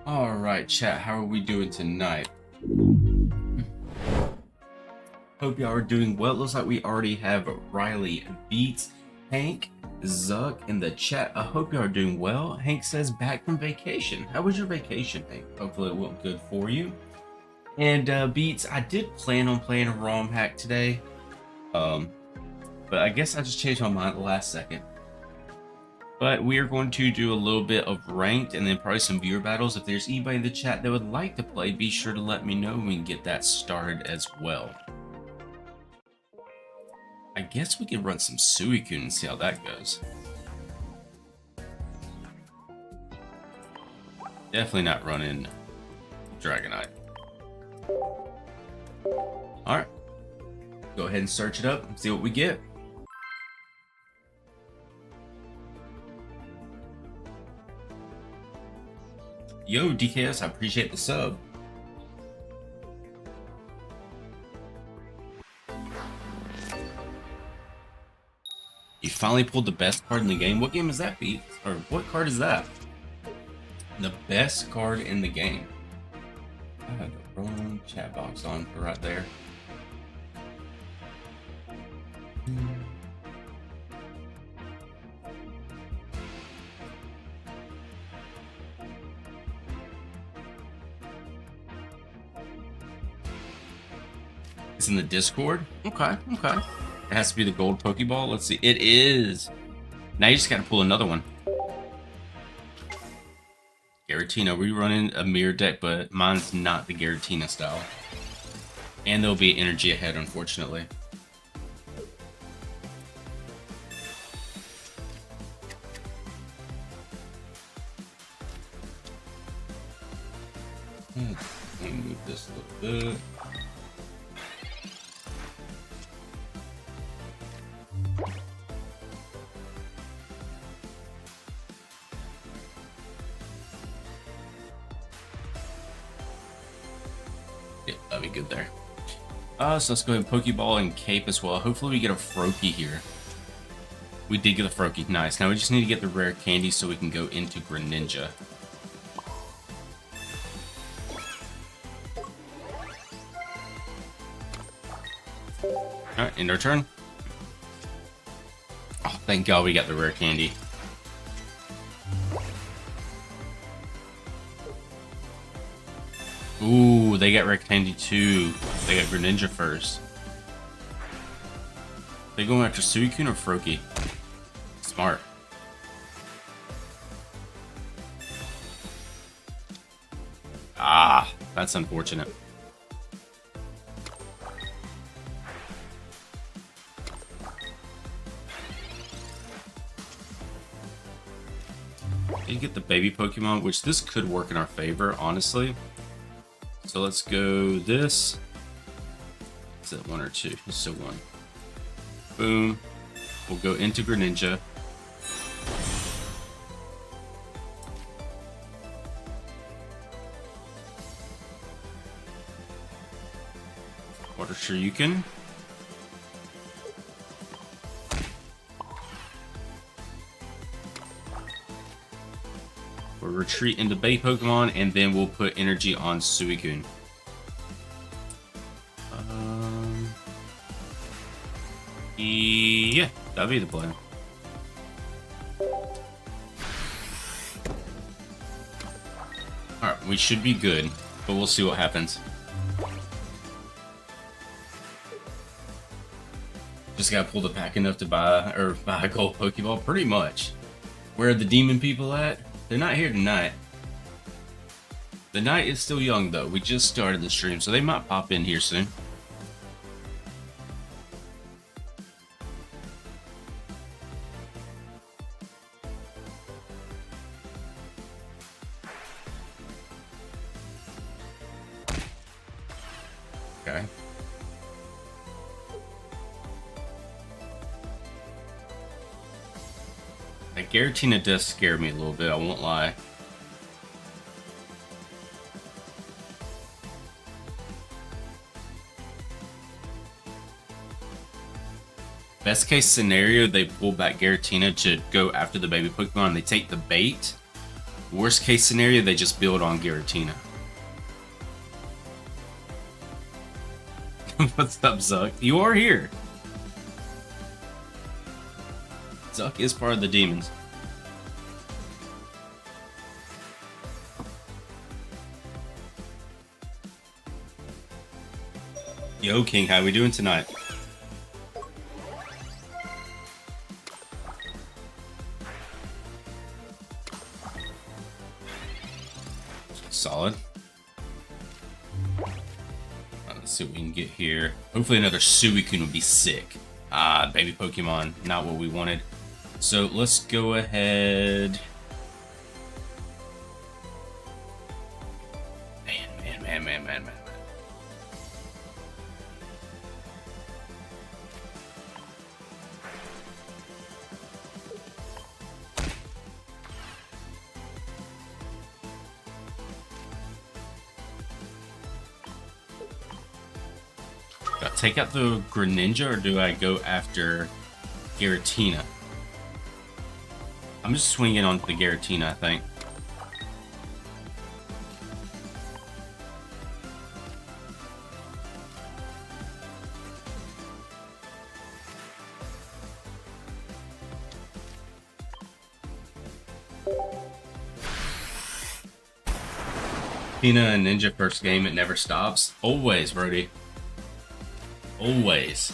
All right, chat. How are we doing tonight? Hope y'all are doing well. It looks like we already have Riley, Beats, Hank, Zuck in the chat. I hope y'all are doing well. Hank says back from vacation. How was your vacation, Hank? Hopefully it went good for you. And Beats, I did plan on playing a ROM hack today, but I guess I just changed my mind at the last second. But we are going to do a little bit of ranked and then probably some viewer battles. If there's anybody in the chat that would like to play, be sure to let me know and we can get that started as well. I guess we can run some Suicune and see how that goes. Definitely not running Dragonite. Alright. Go ahead and search it up and see what we get. Yo, DKS, I appreciate the sub. You finally pulled the best card in the game. What game is that, Pete? Or what card is that? The best card in the game. I had the wrong chat box on for right there. It's in the Discord? Okay. It has to be the gold Pokeball. Let's see. It is. Now you just got to pull another one. Giratina. We're running a mirror deck, but mine's not the Giratina style. And there'll be energy ahead, unfortunately. Let me move this a little bit. Yeah, that'll be good there. So let's go ahead and Pokeball and Cape as well. Hopefully we get a Froakie here. We did get a Froakie. Nice. Now we just need to get the rare candy so we can go into Greninja. Alright, end our turn. Oh, thank God we got the rare candy. Ooh, they got rare candy too. They got Greninja first. They going after Suicune or Froakie? Smart. Ah, that's unfortunate. You get the baby Pokemon, which this could work in our favor, honestly. So let's go this. Is it one or two? It's a one. Boom. We'll go into Greninja. Water Shoryuken. We'll retreat into baby Pokemon, and then we'll put energy on Suicune. Yeah, that'd be the plan. Alright, we should be good, but we'll see what happens. Just gotta pull the pack enough to buy a gold Pokeball, pretty much. Where are the demon people at? They're not here tonight. The night is still young though. We just started the stream, so they might pop in here soon. Okay. That Giratina does scare me a little bit, I won't lie. Best case scenario, they pull back Giratina to go after the baby Pokemon and they take the bait, Worst case scenario, they just build on Giratina. What's up, Zuck? You are here. Zuck is part of the demons. Yo, King, how we doing tonight? Solid. Let's see what we can get here. Hopefully another Suicune would be sick. Ah, baby Pokemon, not what we wanted. So let's go ahead. Man. Do I take out the Greninja or do I go after Giratina? I'm just swinging on the Giratina, I think. Tina and Ninja first game, it never stops. Always, Brody. Always.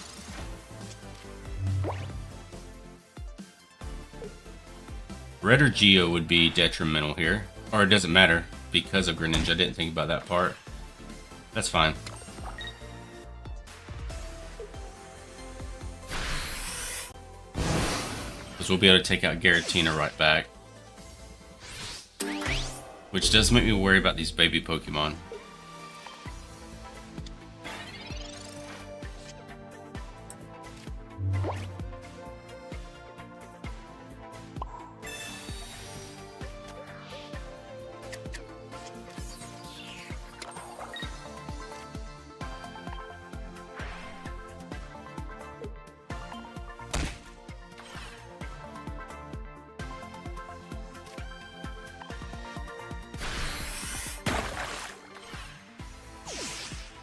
Red or Geo would be detrimental here. Or it doesn't matter because of Greninja. I didn't think about that part. That's fine. Because we'll be able to take out Giratina right back. Which does make me worry about these baby Pokemon.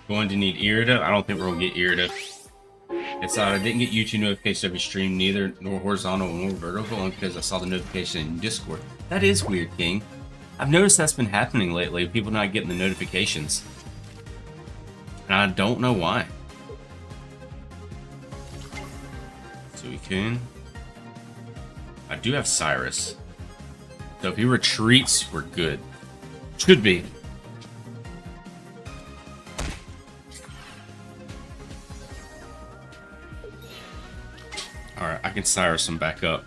Going to need Irida. I don't think we're gonna get Irida. It's I didn't get YouTube notification every stream, neither nor horizontal nor vertical, only because I saw the notification in Discord. That is weird, King. I've noticed that's been happening lately. People not getting the notifications, and I don't know why. Suicune. I do have Cyrus, so if he retreats, we're good. Should be. Alright, I can Cyrus him back up.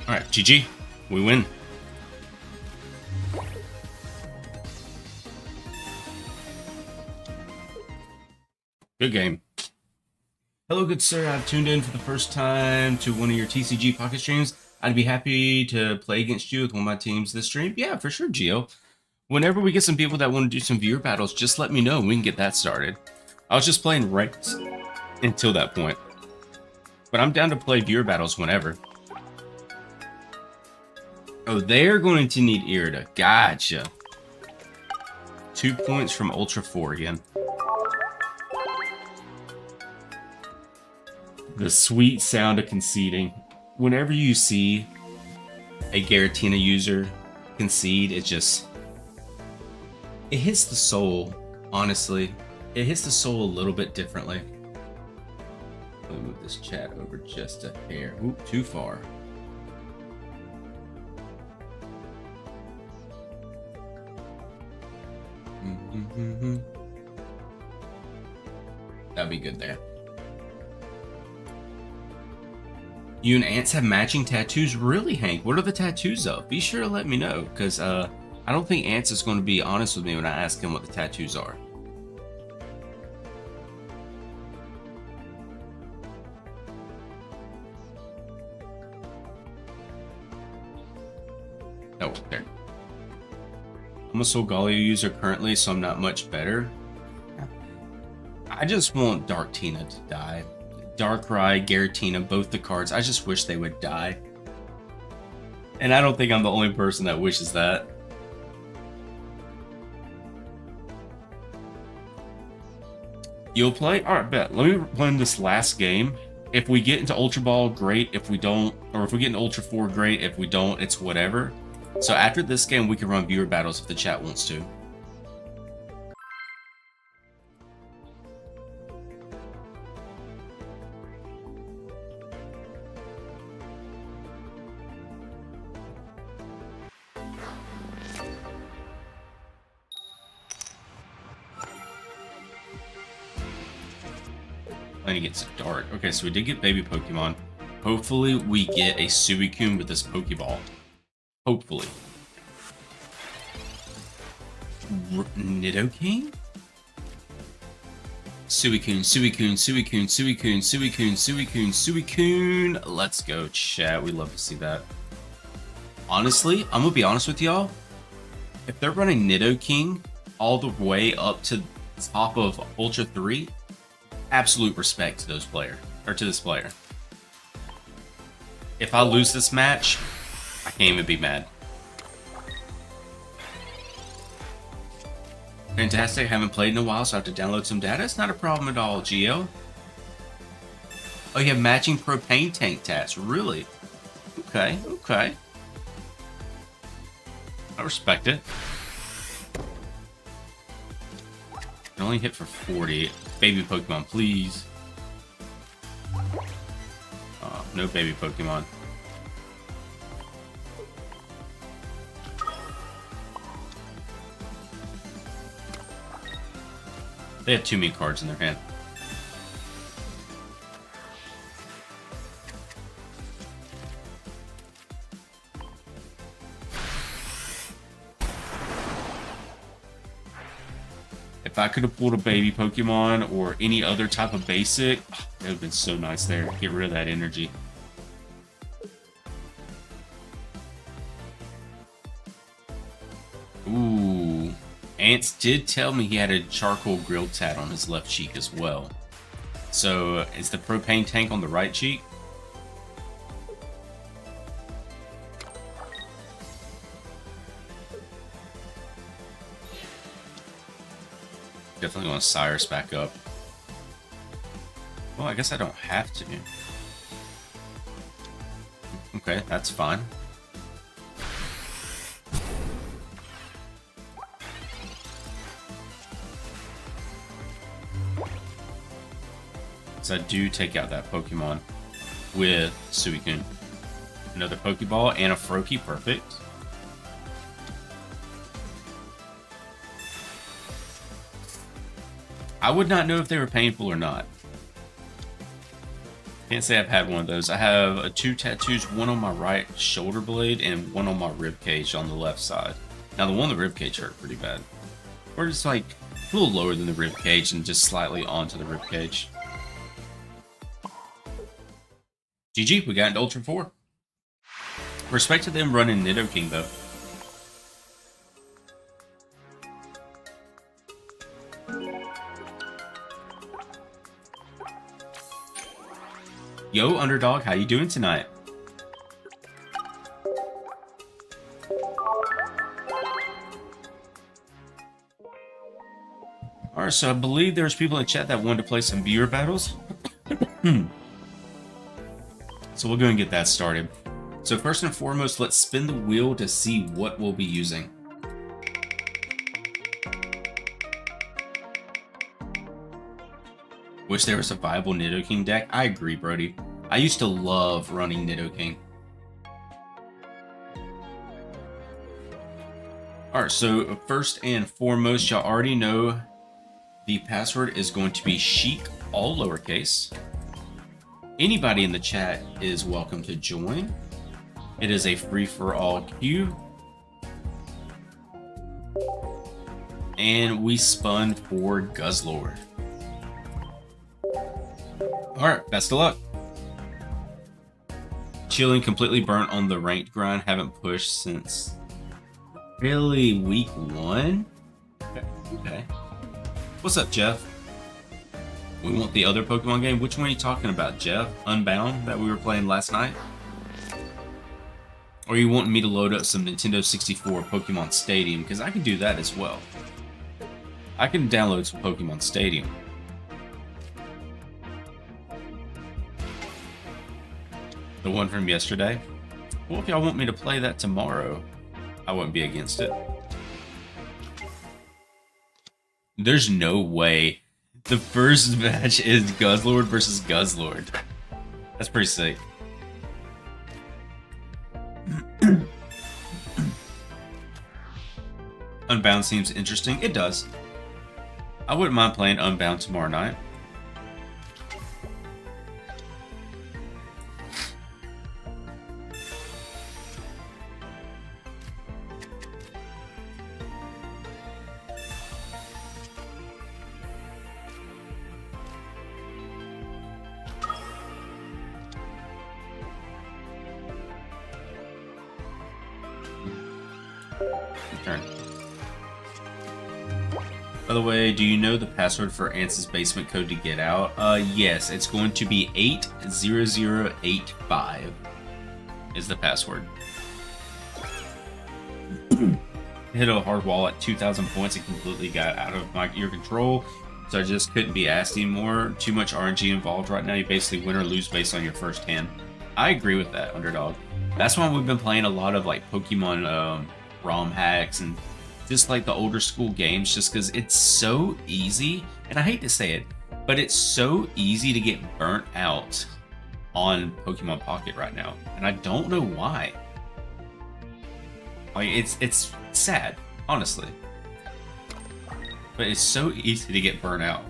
Alright, GG. We win. Good game. Hello, good sir. I've tuned in for the first time to one of your TCG Pocket streams. I'd be happy to play against you with one of my teams this stream. Yeah, for sure, Gio. Whenever we get some people that want to do some viewer battles, just let me know and we can get that started. I was just playing ranked until that point. But I'm down to play viewer battles whenever. Oh, they're going to need Irida. Gotcha. 2 points from Ultra 4 again. The sweet sound of conceding. Whenever you see a Giratina user concede, it hits the soul, honestly. It hits the soul a little bit differently. Let me move this chat over just a hair. Oop, too far. That'd be good there. You and Ants have matching tattoos? Really, Hank? What are the tattoos of? Be sure to let me know, because I don't think Ants is going to be honest with me when I ask him what the tattoos are. Oh, there. I'm a Solgaleo user currently, so I'm not much better. I just want Dark Tina to die. Darkrai, Giratina, both the cards. I just wish they would die. And I don't think I'm the only person that wishes that. You'll play? Alright, bet. Let me run this last game. If we get into Ultra Ball, great. If we don't, or if we get into Ultra 4, great. If we don't, it's whatever. So after this game, we can run viewer battles if the chat wants to. Playing against Dark. Okay, so we did get baby Pokemon. Hopefully we get a Suicune with this Pokeball. Hopefully. Nidoking? Suicune, Suicune, Suicune, Suicune, Suicune, Suicune, Suicune. Let's go, chat. We love to see that. Honestly, I'm gonna be honest with y'all. If they're running Nidoking all the way up to the top of Ultra 3, absolute respect to those player, or to this player. If I lose this match, I can't even be mad. Fantastic, haven't played in a while, so I have to download some data. It's not a problem at all, Geo. Oh, you have matching propane tank tats, really? Okay, okay. I respect it. Can only hit for 40. Baby Pokemon, please. No baby Pokemon. They have too many cards in their hand. If I could have pulled a baby Pokemon or any other type of basic, that would have been so nice there. Get rid of that energy. Ooh. Ants did tell me he had a charcoal grill tat on his left cheek as well. So, is the propane tank on the right cheek? Definitely want Cyrus back up. Well, I guess I don't have to. Okay, that's fine. So I do take out that Pokemon with Suicune. Another Pokeball and a Froakie, perfect. I would not know if they were painful or not. Can't say I've had one of those. I have two tattoos, one on my right shoulder blade and one on my rib cage on the left side. Now the one on the rib cage hurt pretty bad. Or just like a little lower than the rib cage and just slightly onto the rib cage. GG, we got into Ultra 4. Respect to them running Nidoking though. Yo, Underdog, how you doing tonight? Alright, so I believe there's people in chat that wanted to play some viewer battles. So we'll go and get that started. So first and foremost, let's spin the wheel to see what we'll be using. Wish there was a viable Nidoking deck. I agree, Brody. I used to love running Nidoking. Alright, so first and foremost, y'all already know the password is going to be Chic, all lowercase. Anybody in the chat is welcome to join. It is a free-for-all queue. And we spun for Guzzlord. Alright, best of luck. Chilling, completely burnt on the ranked grind. Haven't pushed since really week 1. Okay. What's up, Jeff? We want the other Pokemon game. Which one are you talking about, Jeff? Unbound that we were playing last night? Or you want me to load up some Nintendo 64 Pokemon Stadium? Because I can do that as well. I can download some Pokemon Stadium. The one from yesterday? Well, if y'all want me to play that tomorrow, I wouldn't be against it. There's no way. The first match is Guzzlord versus Guzzlord. That's pretty sick. Unbound seems interesting. It does. I wouldn't mind playing Unbound tomorrow night. Turn. By the way, do you know the password for Ance's basement code to get out? Yes, it's going to be 80085 is the password. Hit a hard wall at 2,000 points and completely got out of your control, so I just couldn't be asked anymore. Too much RNG involved right now. You basically win or lose based on your first hand. I agree with that, Underdog. That's why we've been playing a lot of like Pokemon ROM hacks and just like the older school games, just because it's so easy, and I hate to say it, but it's so easy to get burnt out on Pokemon Pocket right now, and I don't know why. Like it's sad, honestly, but it's so easy to get burnt out.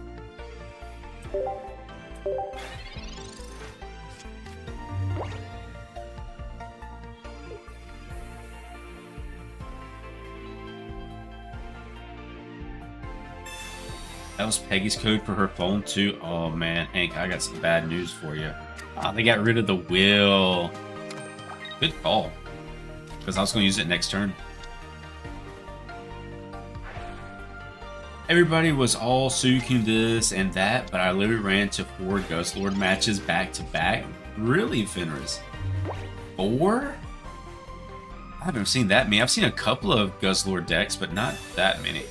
That was Peggy's code for her phone too. Oh man, Hank, I got some bad news for you. They got rid of the wheel. Good call. Because I was going to use it next turn. Everybody was all Suicune this and that, but I literally ran to 4 Guzzlord matches back to back. Really, Fenris? 4? I haven't seen that many. I've seen a couple of Guzzlord decks, but not that many.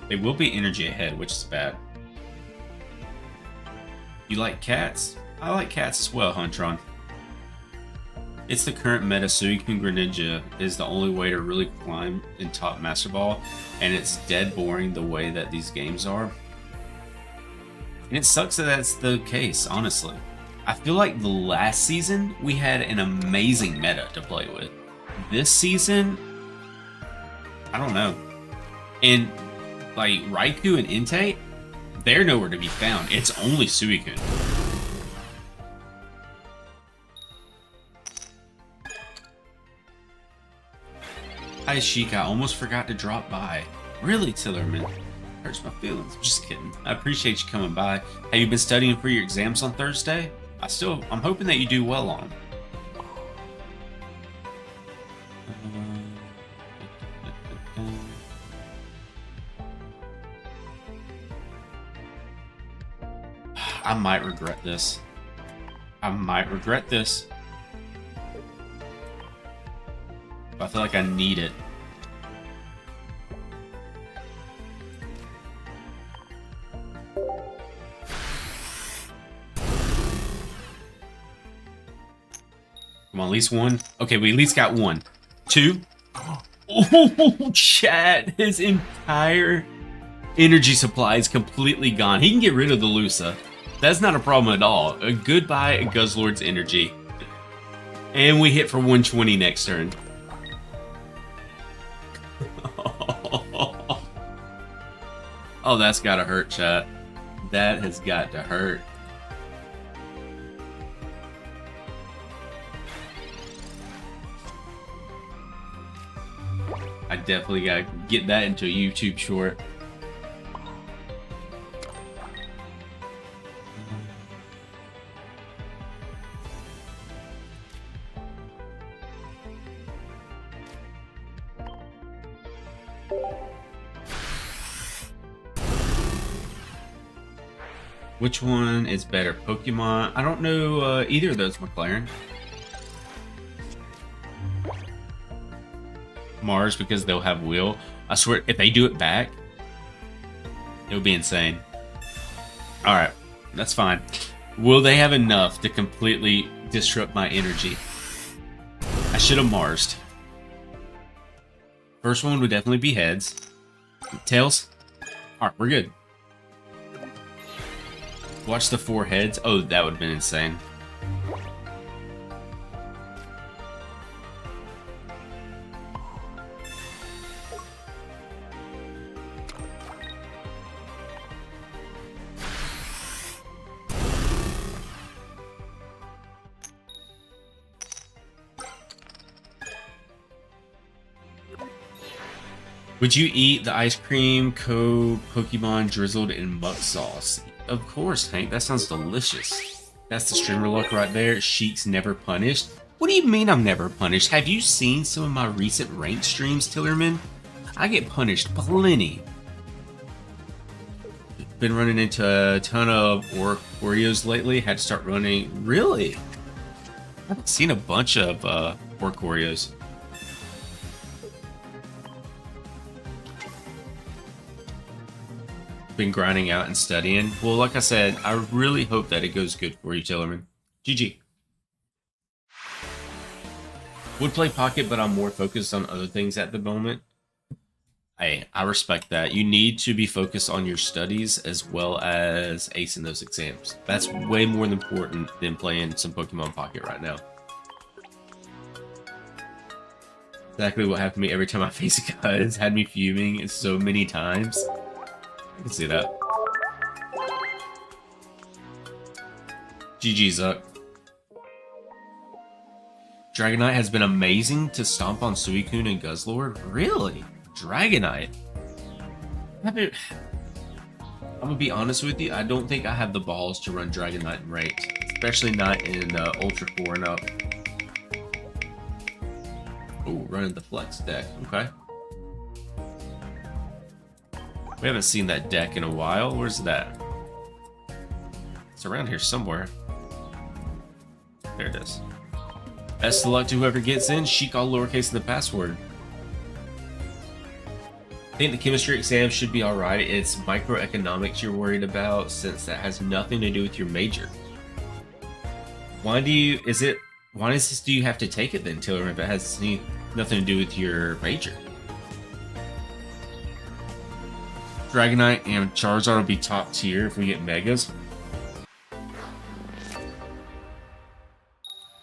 They will be energy ahead, which is bad. You like cats? I like cats as well, Huntron. It's the current meta. Suicune Greninja is the only way to really climb in top Master Ball, and it's dead boring the way that these games are. And it sucks that that's the case, honestly. I feel like the last season we had an amazing meta to play with. This season, I don't know. And like Raikou and Entei, they're nowhere to be found. It's only Suicune. Hi Sheik, I almost forgot to drop by. Really, Tillerman? Hurts my feelings. Just kidding. I appreciate you coming by. Have you been studying for your exams on Thursday? I'm hoping that you do well on them. I might regret this. I might regret this. But I feel like I need it. Come on, at least one. Okay, we at least got one. 2. Oh, chat. His entire energy supply is completely gone. He can get rid of the Lusa. That's not a problem at all. Goodbye, Guzzlord's energy. And we hit for 120 next turn. Oh, that's gotta hurt, chat. That has got to hurt. I definitely gotta get that into a YouTube short. Which one is better? Pokemon? I don't know either of those, McLaren. Mars, because they'll have Will. I swear, if they do it back, it'll be insane. Alright, that's fine. Will they have enough to completely disrupt my energy? I should have Marsed. First one would definitely be heads. Tails? Alright, we're good. Watch the 4 heads. Oh, that would have been insane. Would you eat the ice cream cone Pokemon drizzled in muck sauce? Of course, Hank. That sounds delicious. That's the streamer luck right there. Sheik's never punished. What do you mean I'm never punished? Have you seen some of my recent ranked streams, Tillerman? I get punished plenty. Been running into a ton of Oreos lately. Had to start running. Really? I haven't seen a bunch of Oreos. Been grinding out and studying. Well, like I said, I really hope that it goes good for you, Tillerman. GG. Would play Pocket, but I'm more focused on other things at the moment. I respect that. You need to be focused on your studies as well as acing those exams. That's way more important than playing some Pokemon Pocket right now. Exactly what happened to me every time I face a guy. It's had me fuming so many times. I can see that. GG's up. Dragonite has been amazing to stomp on Suicune and Guzzlord. Really? Dragonite? I'm gonna be honest with you, I don't think I have the balls to run Dragonite in ranked. Especially not in Ultra 4 and up. Oh, running the Flex deck. Okay. We haven't seen that deck in a while. Where's that? It's around here somewhere. There it is. Best of luck to whoever gets in. Sheik all lowercase in the password. I think the chemistry exam should be alright. It's microeconomics you're worried about, since that has nothing to do with your major. Why does this do you have to take it then, Taylor, if it has nothing to do with your major? Dragonite and Charizard will be top tier if we get Megas.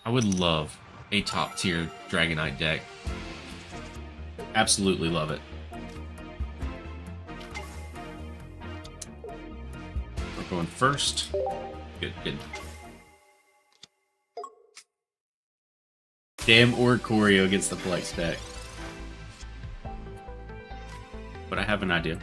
I would love a top tier Dragonite deck. Absolutely love it. We're going first. Good, good. Damn Oricorio against the Flex deck. But I have an idea.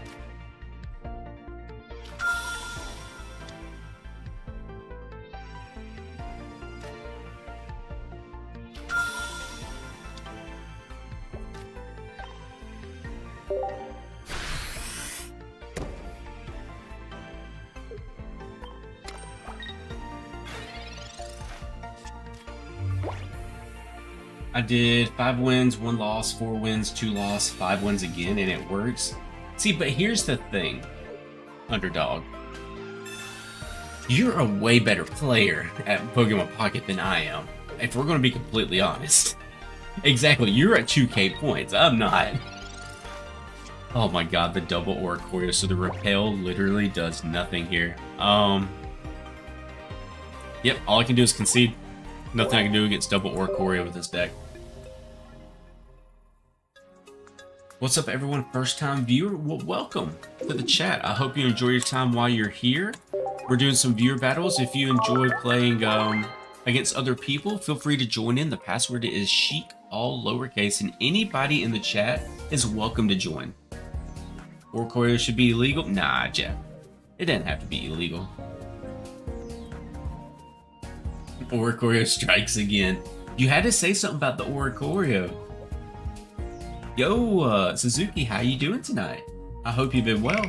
I did 5 wins, 1 loss, 4 wins, 2 loss, 5 wins again, and it works. See, but here's the thing, Underdog. You're a way better player at Pokemon Pocket than I am, if we're going to be completely honest. Exactly, you're at 2k points, I'm not. Oh my god, the double Oricorio, so the Repel literally does nothing here. Yep, all I can do is concede. Nothing I can do against double Oricorio with this deck. What's up, everyone? First time viewer? Well, welcome to the chat. I hope you enjoy your time while you're here. We're doing some viewer battles. If you enjoy playing against other people, feel free to join in. The password is Sheik, all lowercase, and anybody in the chat is welcome to join. Oricorio should be illegal? Nah, Jeff. It doesn't have to be illegal. Oricorio strikes again. You had to say something about the Oricorio. Yo, Suzuki, how you doing tonight? I hope you've been well.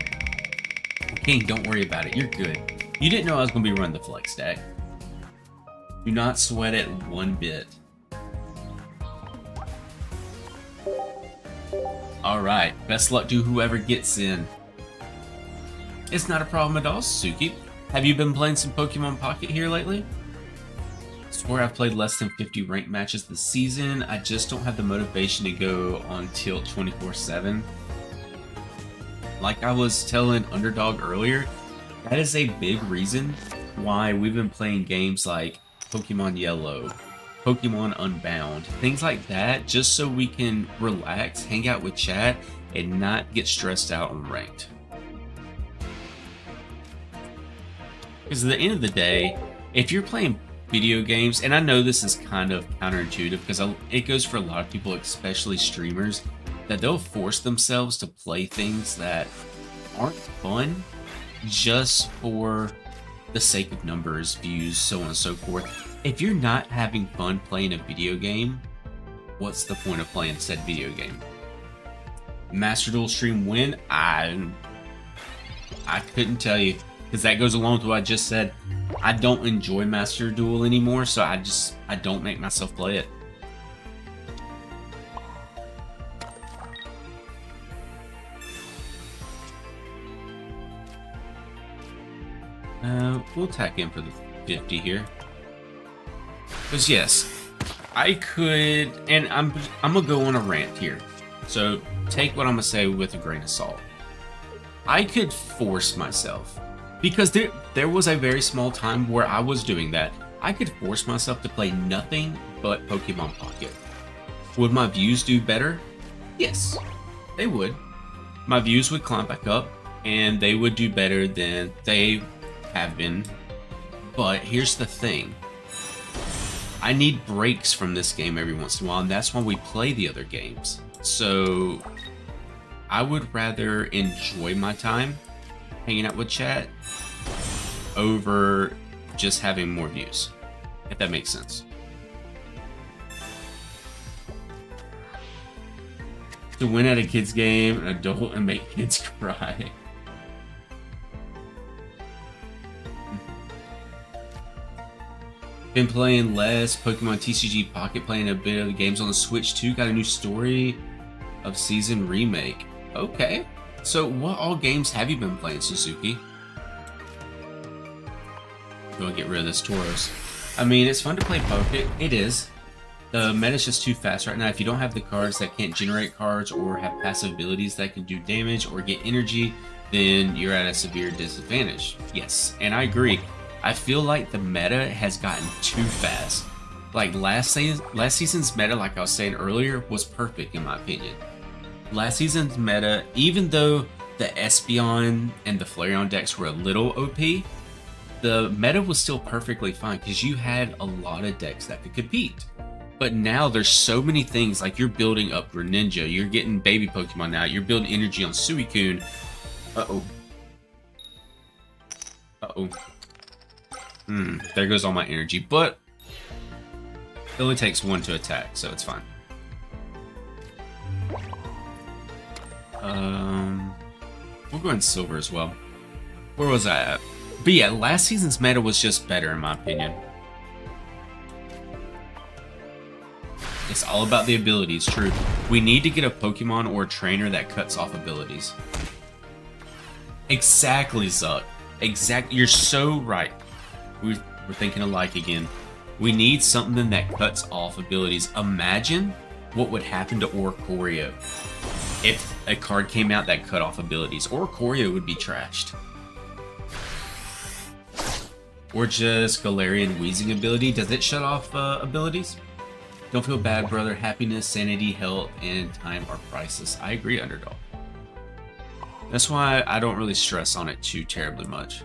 King, don't worry about it. You're good. You didn't know I was going to be running the flex deck. Do not sweat it one bit. Alright, best luck to whoever gets in. It's not a problem at all, Suzuki. Have you been playing some Pokemon Pocket here lately? I swear I've played less than 50 ranked matches this season. I just don't have the motivation to go on tilt 24/7. Like I was telling Underdog earlier, that is a big reason why we've been playing games like Pokemon Yellow, Pokemon Unbound, things like that, just so we can relax, hang out with chat, and not get stressed out on ranked. Because at the end of the day, if you're playing video games, and I know this is kind of counterintuitive because it goes for a lot of people, especially streamers, that they'll force themselves to play things that aren't fun just for the sake of numbers, views, so on and so forth. If you're not having fun playing a video game, what's the point of playing said video game? Master Duel stream win? I couldn't tell you, because that goes along with what I just said. I don't enjoy Master Duel anymore, so I don't make myself play it. We'll tack in for the 50 here. Because yes, I could, and I'm gonna go on a rant here. So take what I'm gonna say with a grain of salt. I could force myself, because there was a very small time where I was doing that. I could force myself to play nothing but Pokemon Pocket. Would my views do better? Yes, they would. My views would climb back up, and they would do better than they have been. But here's the thing. I need breaks from this game every once in a while, and that's why we play the other games. So I would rather enjoy my time hanging out with chat over just having more views, if that makes sense. To win at a kid's game, an adult, and make kids cry. Been playing less Pokemon TCG Pocket, playing a bit of the games on the Switch too. Got a new story of season remake. Okay, so what all games have you been playing, Suzuki? Go and get rid of this Tauros. I mean, it's fun to play Pocket. It is. The meta's just too fast right now. If you don't have the cards that can't generate cards or have passive abilities that can do damage or get energy, then you're at a severe disadvantage. Yes, and I agree. I feel like the meta has gotten too fast. Like last season's meta, like I was saying earlier, was perfect in my opinion. Last season's meta, even though the Espeon and the Flareon decks were a little OP, the meta was still perfectly fine because you had a lot of decks that could compete. But now there's so many things, like you're building up Greninja, you're getting baby Pokemon now, you're building energy on Suicune. Uh-oh. Uh-oh. There goes all my energy, but it only takes one to attack, so it's fine. We'll go in silver as well. Where was I at? But yeah, last season's meta was just better in my opinion. It's all about the abilities, true. We need to get a Pokemon or a trainer that cuts off abilities. Exactly, Zuck. Exactly. You're so right. We're thinking alike again. We need something that cuts off abilities. Imagine what would happen to Oricorio if a card came out that cut off abilities. Oricorio would be trashed. Or just Galarian Wheezing ability. Does it shut off abilities? Don't feel bad, brother. Happiness, sanity, health, and time are priceless. I agree, Underdog. That's why I don't really stress on it too terribly much.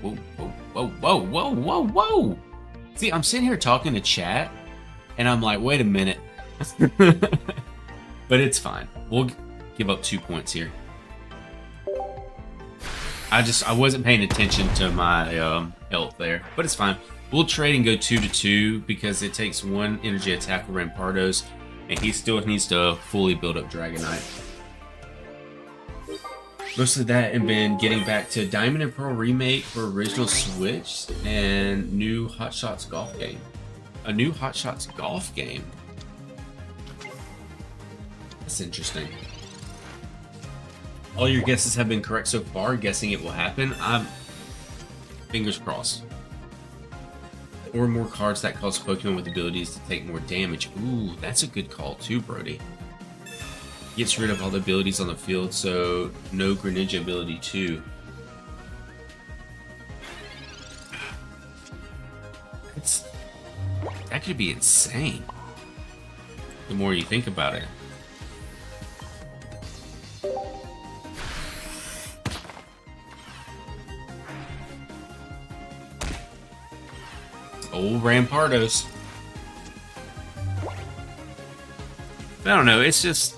Whoa, whoa, whoa, whoa, whoa, whoa, whoa! See, I'm sitting here talking to chat, and I'm like, wait a minute. But it's fine. We'll give up 2 points here. I wasn't paying attention to my health there, but it's fine. We'll trade and go 2-2 because it takes 1 energy attack for Rampardos, and he still needs to fully build up Dragonite. Mostly that, and then getting back to Diamond and Pearl remake for original Switch and new Hot Shots golf game. A new Hot Shots golf game. That's interesting. All your guesses have been correct so far. Guessing it will happen. I'm fingers crossed. Or more cards that cause Pokemon with abilities to take more damage. Ooh, that's a good call too, Brody. Gets rid of all the abilities on the field, so no Greninja ability too. That could be insane. The more you think about it. Old Rampardos. I don't know, it's just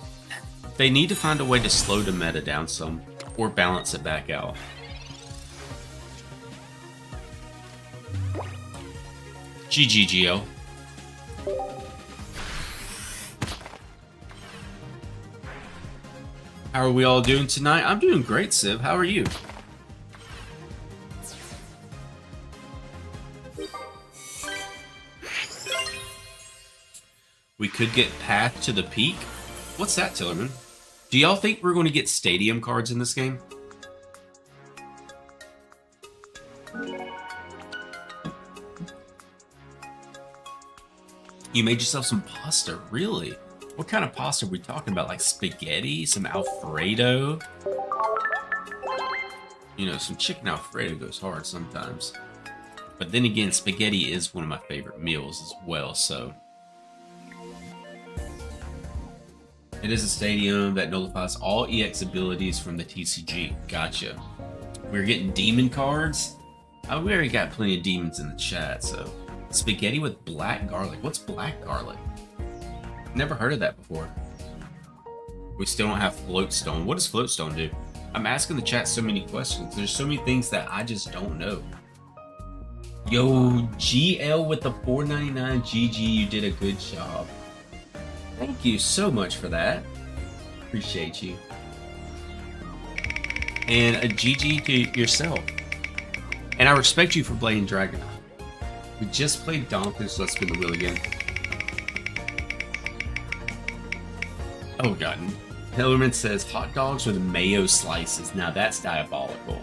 they need to find a way to slow the meta down some or balance it back out. GGGL. How are we all doing tonight? I'm doing great, Civ. How are you? We could get Path to the Peak. What's that, Tillerman? Do y'all think we're going to get stadium cards in this game? You made yourself some pasta, really? What kind of pasta are we talking about? Like spaghetti? Some Alfredo? You know, some chicken Alfredo goes hard sometimes. But then again, spaghetti is one of my favorite meals as well, so... It is a stadium that nullifies all EX abilities from the TCG. Gotcha. We're getting demon cards? Oh, we already got plenty of demons in the chat, so... Spaghetti with black garlic. What's black garlic? Never heard of that before. We still don't have Floatstone. What does Floatstone do? I'm asking the chat so many questions. There's so many things that I just don't know. Yo, GL with the $4.99 GG. You did a good job. Thank you so much for that. Appreciate you. And a GG to yourself. And I respect you for playing Dragonite. We just played Donkey, so let's spin the wheel again. Oh god. Hillerman says hot dogs with mayo slices. Now that's diabolical.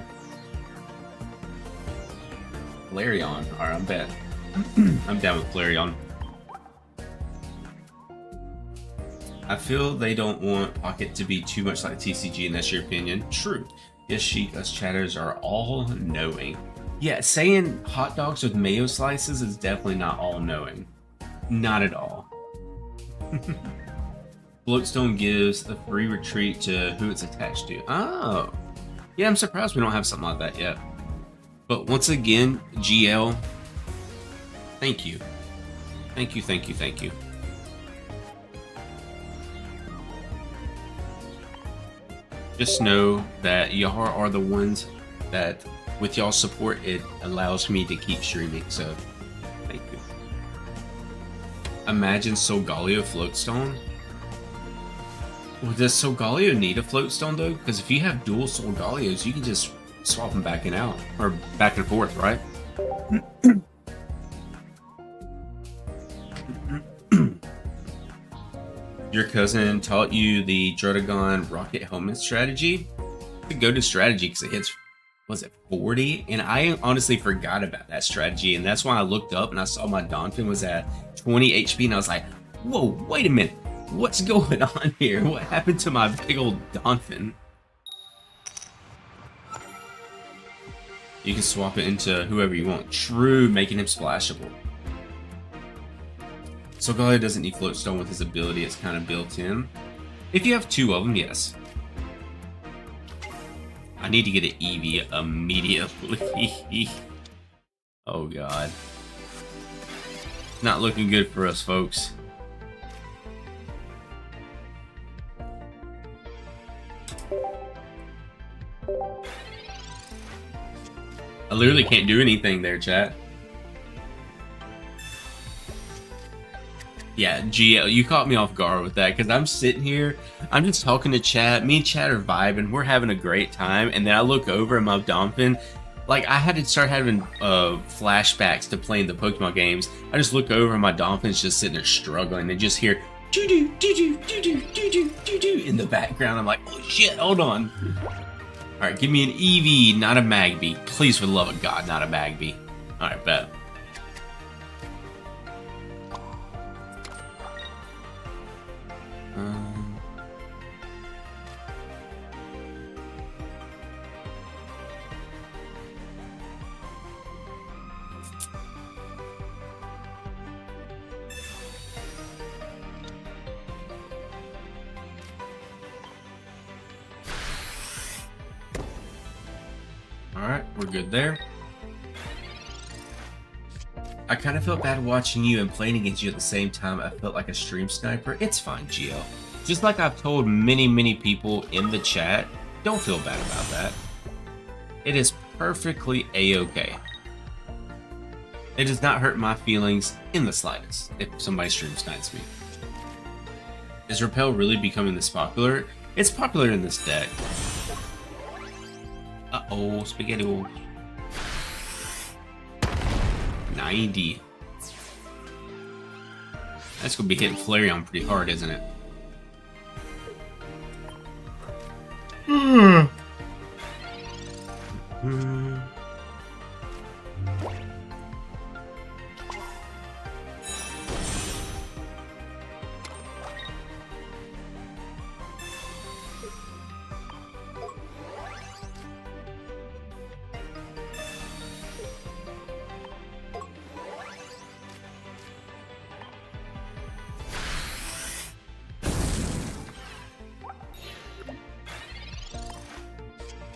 Flareon. Alright, I'm bet. I'm down with Flareon. I feel they don't want Pocket to be too much like TCG, and that's your opinion. True. Yes, Sheik, us chatters are all knowing. Yeah, saying hot dogs with mayo slices is definitely not all knowing. Not at all. Floatstone gives a free retreat to who it's attached to. Oh. Yeah, I'm surprised we don't have something like that yet. But once again, GL, thank you. Thank you, thank you, thank you. Just know that y'all are the ones that, with y'all's support, it allows me to keep streaming, so thank you. Imagine Solgaleo Floatstone. Well, does Solgaleo need a Floatstone though? Because if you have dual Solgaleos, you can just swap them back and out, or back and forth, right? Your cousin taught you the Drotagon rocket helmet strategy? It's a go-to strategy because it hits, was it 40? And I honestly forgot about that strategy, and that's why I looked up and I saw my Donphin was at 20 HP, and I was like, whoa, wait a minute. What's going on here? What happened to my big old Donphin? You can swap it into whoever you want. True, making him splashable. Solgaleo doesn't need Floatstone with his ability, it's kind of built in. If you have two of them, yes. I need to get an Eevee immediately. Oh god. Not looking good for us, folks. literally can't do anything there, chat. Yeah, GL, you caught me off guard with that because I'm sitting here, I'm just talking to chat. Me and chat are vibing, we're having a great time, and then I look over at my Dolphin. Like, I had to start having flashbacks to playing the Pokemon games. I just look over and my Dolphin's just sitting there struggling and just hear doo-doo, doo-doo, doo-doo, doo-doo, doo-doo in the background. I'm like, oh shit, hold on. Alright, give me an Eevee, not a Magby. Please, for the love of God, not a Magby. Alright, bet. Alright, we're good there. I kind of felt bad watching you and playing against you at the same time. I felt like a stream sniper. It's fine, Gio. Just like I've told many people in the chat, don't feel bad about that. It is perfectly a-okay. It does not hurt my feelings in the slightest if somebody stream snipes me. Is Repel really becoming this popular? It's popular in this deck. Uh-oh, spaghetti. 90. That's gonna be hitting Flareon pretty hard, isn't it?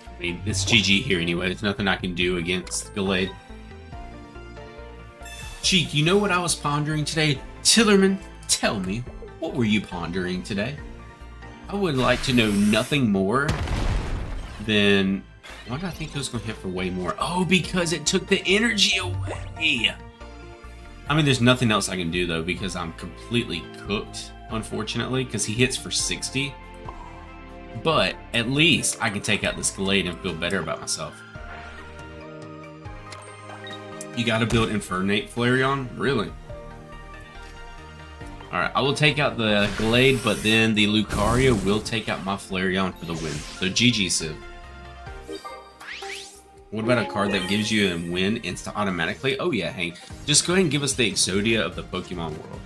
I mean, it's GG here anyway. There's nothing I can do against Gallade. Cheek, you know what I was pondering today? Tillerman, tell me, what were you pondering today? I would like to know nothing more than... Why did I think it was going to hit for way more? Oh, because it took the energy away! I mean, there's nothing else I can do, though, because I'm completely cooked, unfortunately, because he hits for 60. But at least I can take out this Gallade and feel better about myself. You gotta build Infernape Flareon? Really? Alright, I will take out the Gallade, but then the Lucario will take out my Flareon for the win. So GG, Civ. What about a card that gives you a win automatically? Oh yeah, Hank. Just go ahead and give us the Exodia of the Pokemon world.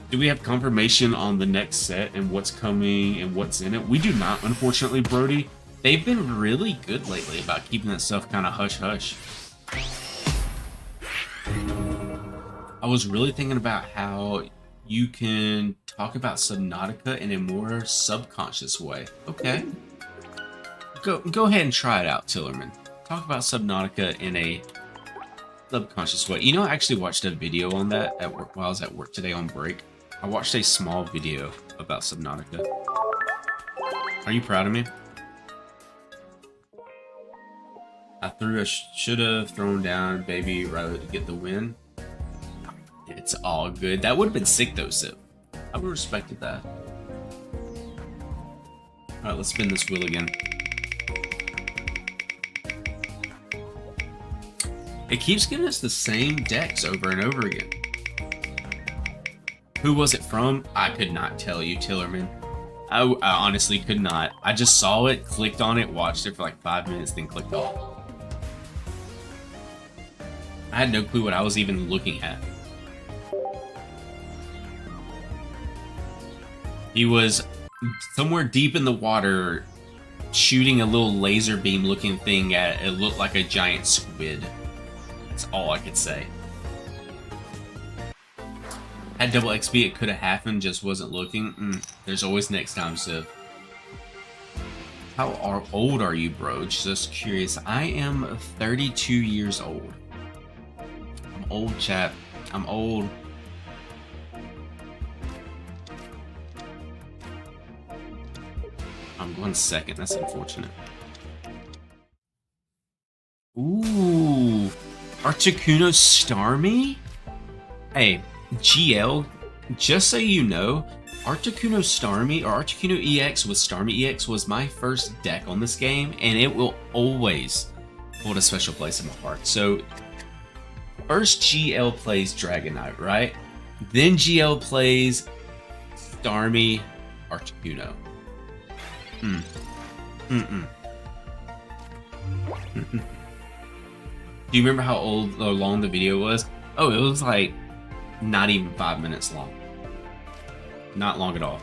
Do we have confirmation on the next set and what's coming and what's in it? We do not, unfortunately, Brody. They've been really good lately about keeping that stuff kind of hush-hush. I was really thinking about how you can talk about Subnautica in a more subconscious way. Okay. Go ahead and try it out, Tillerman. Talk about Subnautica in a subconscious way. You know, I actually watched a video on that at work while I was at work today on break. I watched a small video about Subnautica. Are you proud of me? I should have thrown down baby rather to get the win. It's all good. That would have been sick though, Sip. I would have respected that. Alright, let's spin this wheel again. It keeps giving us the same decks over and over again. Who was it from? I could not tell you, Tillerman. I honestly could not. I just saw it, clicked on it, watched it for like 5 minutes, then clicked off. I had no clue what I was even looking at. He was somewhere deep in the water shooting a little laser beam looking thing at it. It looked like a giant squid. That's all I could say. Had double XP, it could have happened, just wasn't looking. There's always next time, Civ. How old are you, bro? Just curious. I am 32 years old. I'm old, chap. I'm old. I'm going second. That's unfortunate. Ooh, Articuno Starmie? Hey, GL, just so you know, Articuno Starmie or Articuno EX with Starmie EX was my first deck on this game, and it will always hold a special place in my heart. So, first GL plays Dragonite, right? Then GL plays Starmie Articuno. Do you remember how old or long the video was? Oh, it was like not even 5 minutes long. Not long at all.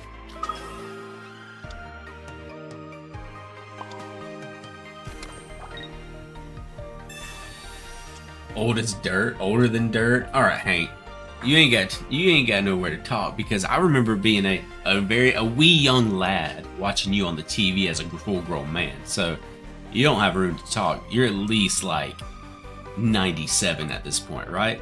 Old as dirt, older than dirt. All right, Hank, you ain't got nowhere to talk, because I remember being a wee young lad watching you on the TV as a full grown man. So you don't have room to talk. You're at least like 97 at this point, right?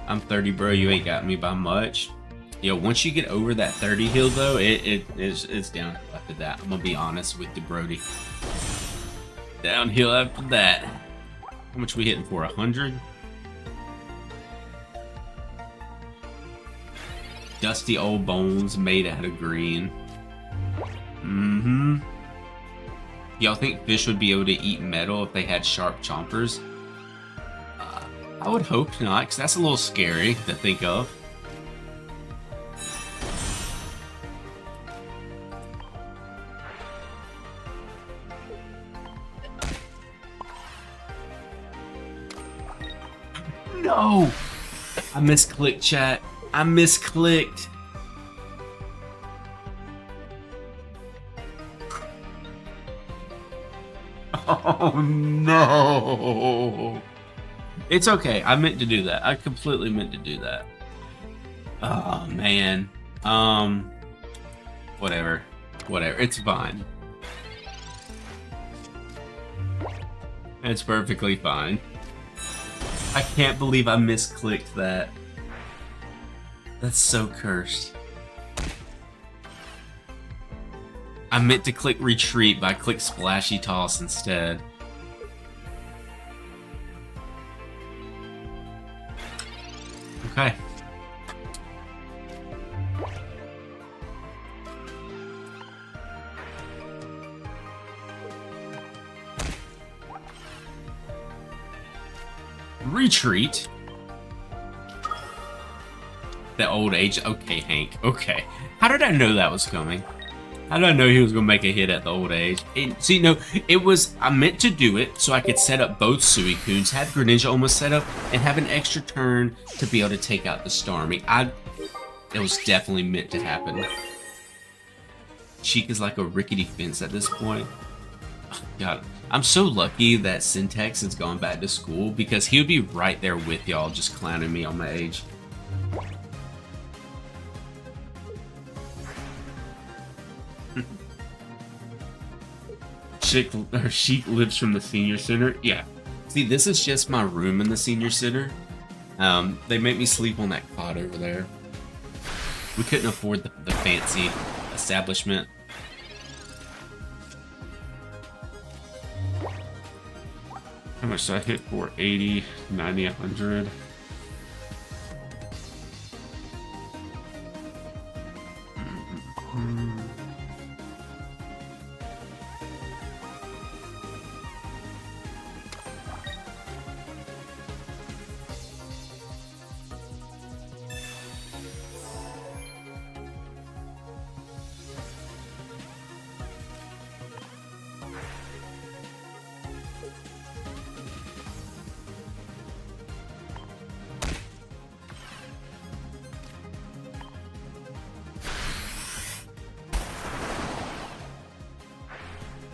I'm 30, bro. You ain't got me by much. Yo, once you get over that 30 hill, though, it's downhill after that. I'm gonna be honest with you, Brody. Downhill after that. How much we hitting for? 100? Dusty old bones made out of green. Y'all think fish would be able to eat metal if they had sharp chompers? I would hope not, because that's a little scary to think of. No! I misclicked, chat. I misclicked. Oh no! It's okay. I meant to do that. I completely meant to do that. Oh man. Whatever. Whatever. It's fine. It's perfectly fine. I can't believe I misclicked that. That's so cursed. I meant to click retreat, but I clicked splashy toss instead. Okay. Retreat. The old age. Okay, Hank. Okay. How did I know that was coming? How did I know he was gonna make a hit at the old age? See, no, it was. I meant to do it so I could set up both Suicunes, have Greninja almost set up, and have an extra turn to be able to take out the Starmie. It was definitely meant to happen. Cheek is like a rickety fence at this point. Oh, God, I'm so lucky that Syntax has gone back to school, because he would be right there with y'all just clowning me on my age. Sheik lives from the senior center. Yeah. See, this is just my room in the senior center. They make me sleep on that cot over there. We couldn't afford the fancy establishment. How much did I hit for? 80, 90, 100.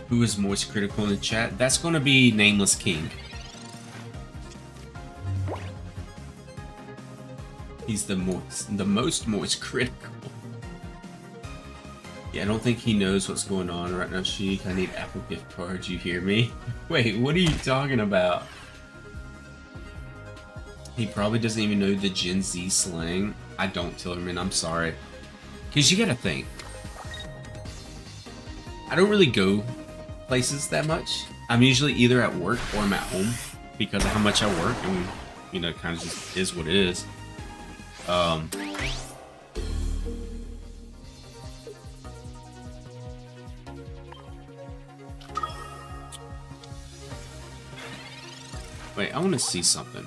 Who is most critical in the chat? That's going to be Nameless King. He's the most critical. Yeah, I don't think he knows what's going on right now, Sheik. I need Apple gift cards, you hear me? Wait, what are you talking about? He probably doesn't even know the Gen Z slang. I don't, Tillerman, I'm sorry. Because you gotta think. I don't really go places that much. I'm usually either at work or I'm at home because of how much I work, and you know, it kind of just is what it is. Wait, I want to see something.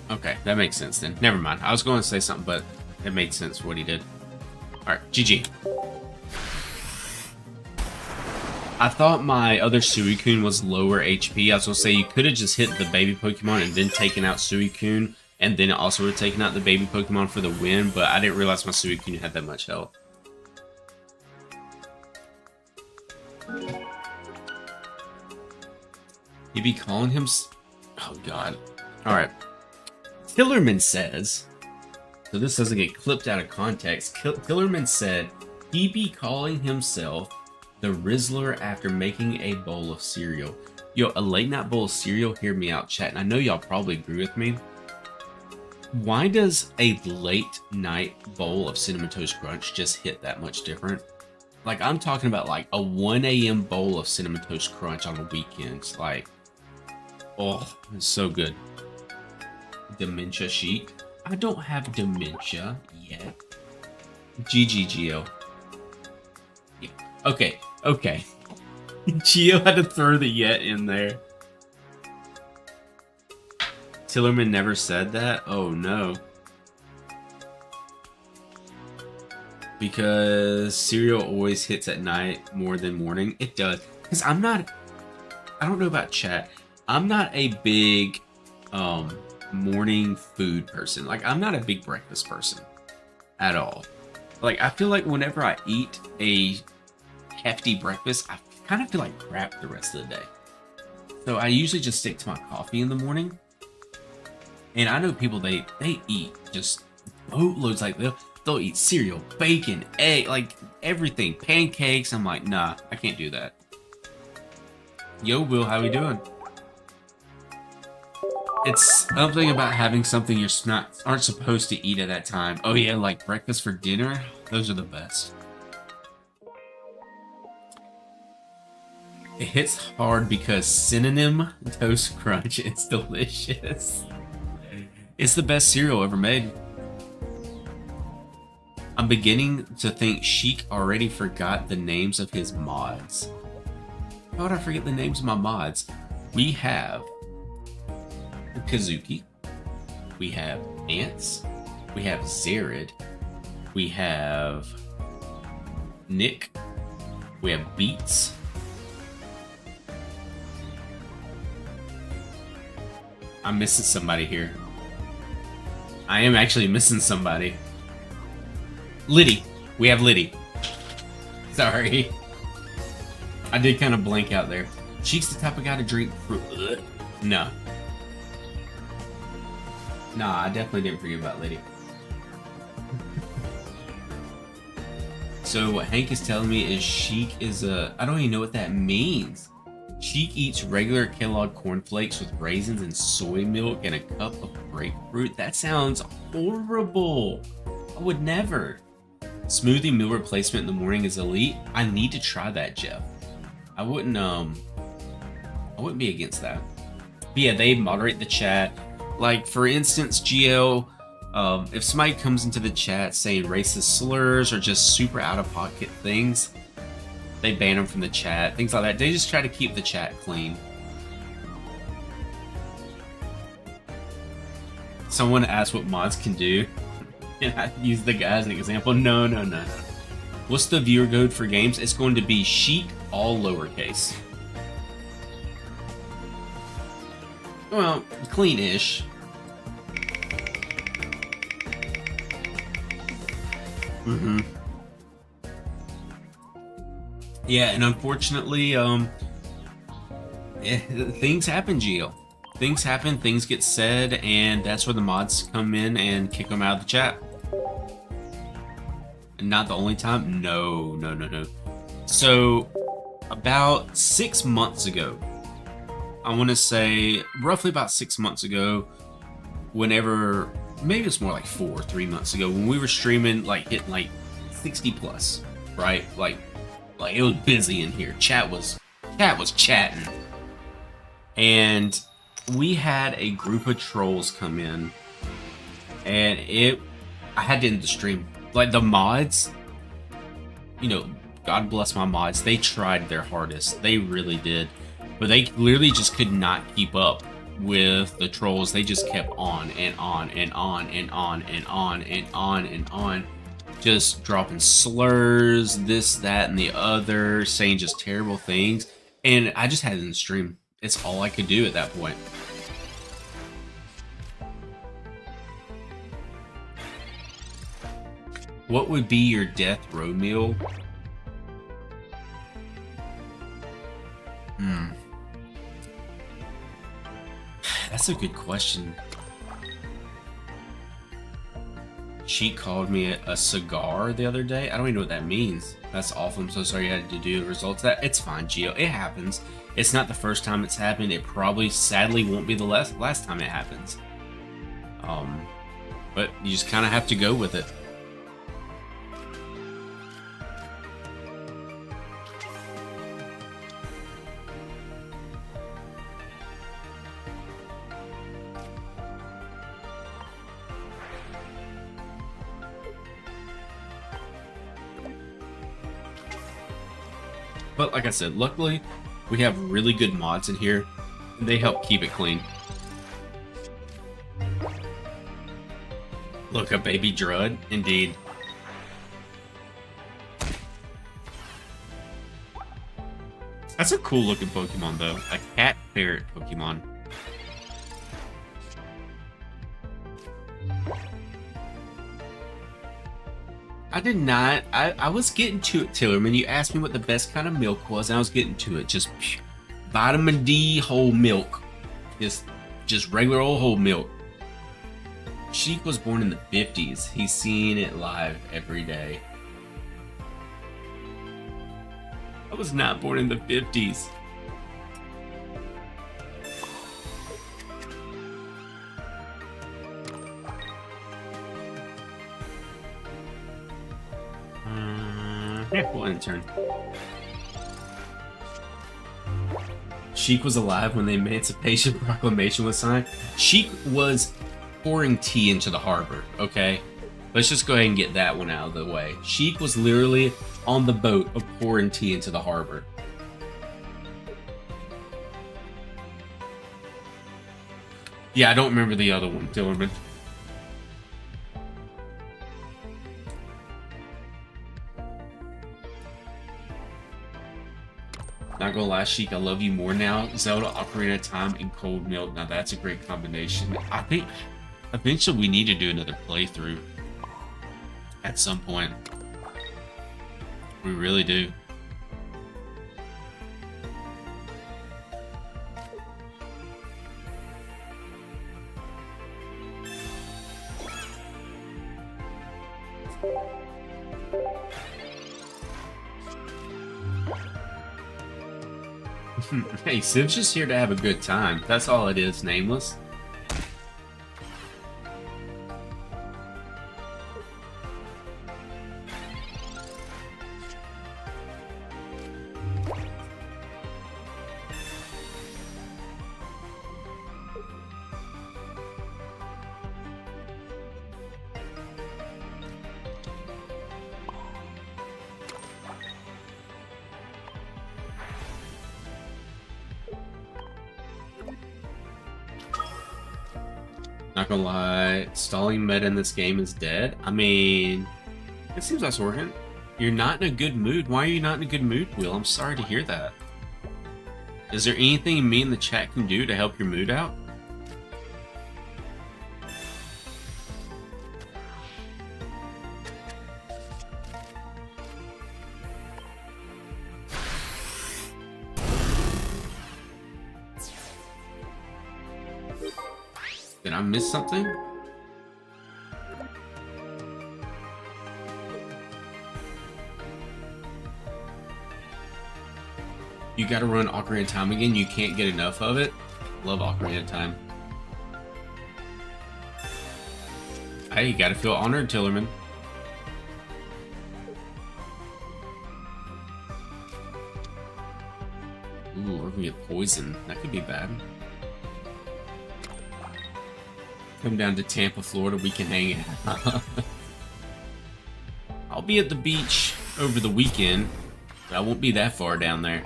Okay, that makes sense then. Never mind. I was going to say something, but it made sense what he did. Alright, GG. I thought my other Suicune was lower HP. I was going to say you could have just hit the baby Pokemon and then taken out Suicune, and then also would have taken out the baby Pokemon for the win, but I didn't realize my Suicune had that much health. He'd be calling him... Oh, God. Alright. Tillerman says, so this doesn't get clipped out of context, Tillerman said he be calling himself the Rizzler after making a bowl of cereal. Yo, a late night bowl of cereal, hear me out, chat, and I know y'all probably agree with me. Why does a late night bowl of Cinnamon Toast Crunch just hit that much different? Like, I'm talking about like a 1 a.m. bowl of Cinnamon Toast Crunch on the weekends. Like, oh, it's so good. Dementia Chic. I don't have dementia yet. GGGO. Yeah. Okay, okay. Geo had to throw the yet in there. Tillerman never said that? Oh no. Because cereal always hits at night more than morning. It does. Because I don't know about chat. I'm not a big, morning food person. Like, I'm not a big breakfast person at all. Like, I feel like whenever I eat a hefty breakfast, I kind of feel like crap the rest of the day. So I usually just stick to my coffee in the morning. And I know people, they eat just boatloads. Like, they'll eat cereal, bacon, egg, like everything, pancakes. I'm like, nah, I can't do that. Yo, Will, how we doing? It's something about having something you're aren't supposed to eat at that time. Oh yeah, like breakfast for dinner? Those are the best. It hits hard because Cinnamon Toast Crunch is delicious. It's the best cereal ever made. I'm beginning to think Sheik already forgot the names of his mods. How would I forget the names of my mods? We have Kazuki, we have Ants, we have Zared, we have Nick, we have Beats, I'm missing somebody here. I am actually missing somebody. Liddy, we have Liddy. Sorry. I did kind of blank out there. Sheik's the type of guy to drink fruit. No. Nah, I definitely didn't forget about Liddy. So what Hank is telling me is Sheik is a... I don't even know what that means. Sheik eats regular Kellogg cornflakes with raisins and soy milk and a cup of grapefruit. That sounds horrible. I would never. Smoothie meal replacement in the morning is elite. I need to try that, Jeff. I wouldn't be against that. But yeah, they moderate the chat. Like, for instance, GL, if somebody comes into the chat saying racist slurs or just super out-of-pocket things, they ban them from the chat, things like that. They just try to keep the chat clean. Someone asked what mods can do, and I use the guy as an example. No. What's the viewer code for games? It's going to be Sheik, all lowercase. Well, clean-ish. Mm-hmm. Yeah, and unfortunately, things happen, Gio. Things happen, things get said, and that's where the mods come in and kick them out of the chat. And not the only time? No, no, no, no. So, about 6 months ago, I want to say roughly about 6 months ago, whenever, maybe it's more like 3 months ago, when we were streaming, like hitting like 60 plus, right? Like it was busy in here. Chat was chatting. And we had a group of trolls come in, and I had to end the stream. Like the mods, you know, God bless my mods, they tried their hardest. They really did. But they literally just could not keep up with the trolls. They just kept on and on and on and on and on and on and on. Just dropping slurs, this, that, and the other, saying just terrible things. And I just had it in the stream. It's all I could do at that point. What would be your death row meal? That's a good question. She called me a cigar the other day. I don't even know what that means. That's awful. I'm so sorry you had to do the results of that. It's fine, Gio. It happens. It's not the first time it's happened. It probably, sadly, won't be the last time it happens. But you just kind of have to go with it. But like I said, luckily, we have really good mods in here. And they help keep it clean. Look, a baby Drud, indeed. That's a cool looking Pokemon though. A cat ferret Pokemon. I did not. I was getting to it, Tillerman. You asked me what the best kind of milk was, and I was getting to it. Just vitamin D whole milk. Just regular old whole milk. Sheik was born in the 50s. He's seeing it live every day. I was not born in the 50s. We'll end turn. Sheik was alive when the Emancipation Proclamation was signed. Sheik was pouring tea into the harbor, okay? Let's just go ahead and get that one out of the way. Sheik was literally on the boat of pouring tea into the harbor. Yeah, I don't remember the other one, Tillerman. Not gonna lie, Sheik, I love you more now. Zelda, Ocarina of Time, and Cold Milk. Now that's a great combination. I think eventually we need to do another playthrough. At some point. We really do. Hey, Civ's just here to have a good time. That's all it is, Nameless. Not gonna lie, stalling meta in this game is dead. I mean, it seems like it's working. You're not in a good mood. Why are you not in a good mood, Will? I'm sorry to hear that. Is there anything me in the chat can do to help your mood out? Did I miss something? You gotta run Ocarina of Time again. You can't get enough of it. Love Ocarina of Time. Hey, you gotta feel honored, Tillerman. Ooh, we're gonna get poisoned. That could be bad. Come down to Tampa, Florida. We can hang out. I'll be at the beach over the weekend, but I won't be that far down there.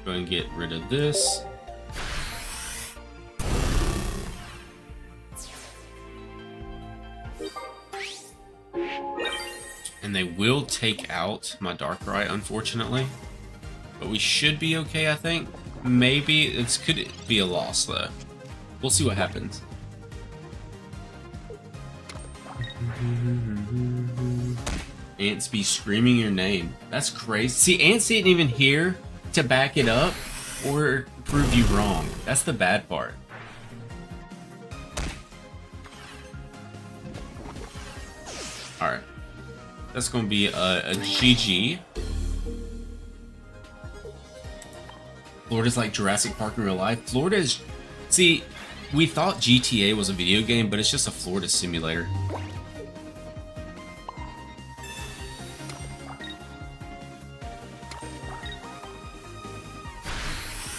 Go and get rid of this. And they will take out my Darkrai, unfortunately. But we should be okay, I think. Maybe it could be a loss, though. We'll see what happens. Ants be screaming your name. That's crazy. See, Ants ain't even here to back it up or prove you wrong. That's the bad part. Alright. That's going to be a GG. Florida's like Jurassic Park in real life. Florida is... See, we thought GTA was a video game, but it's just a Florida simulator.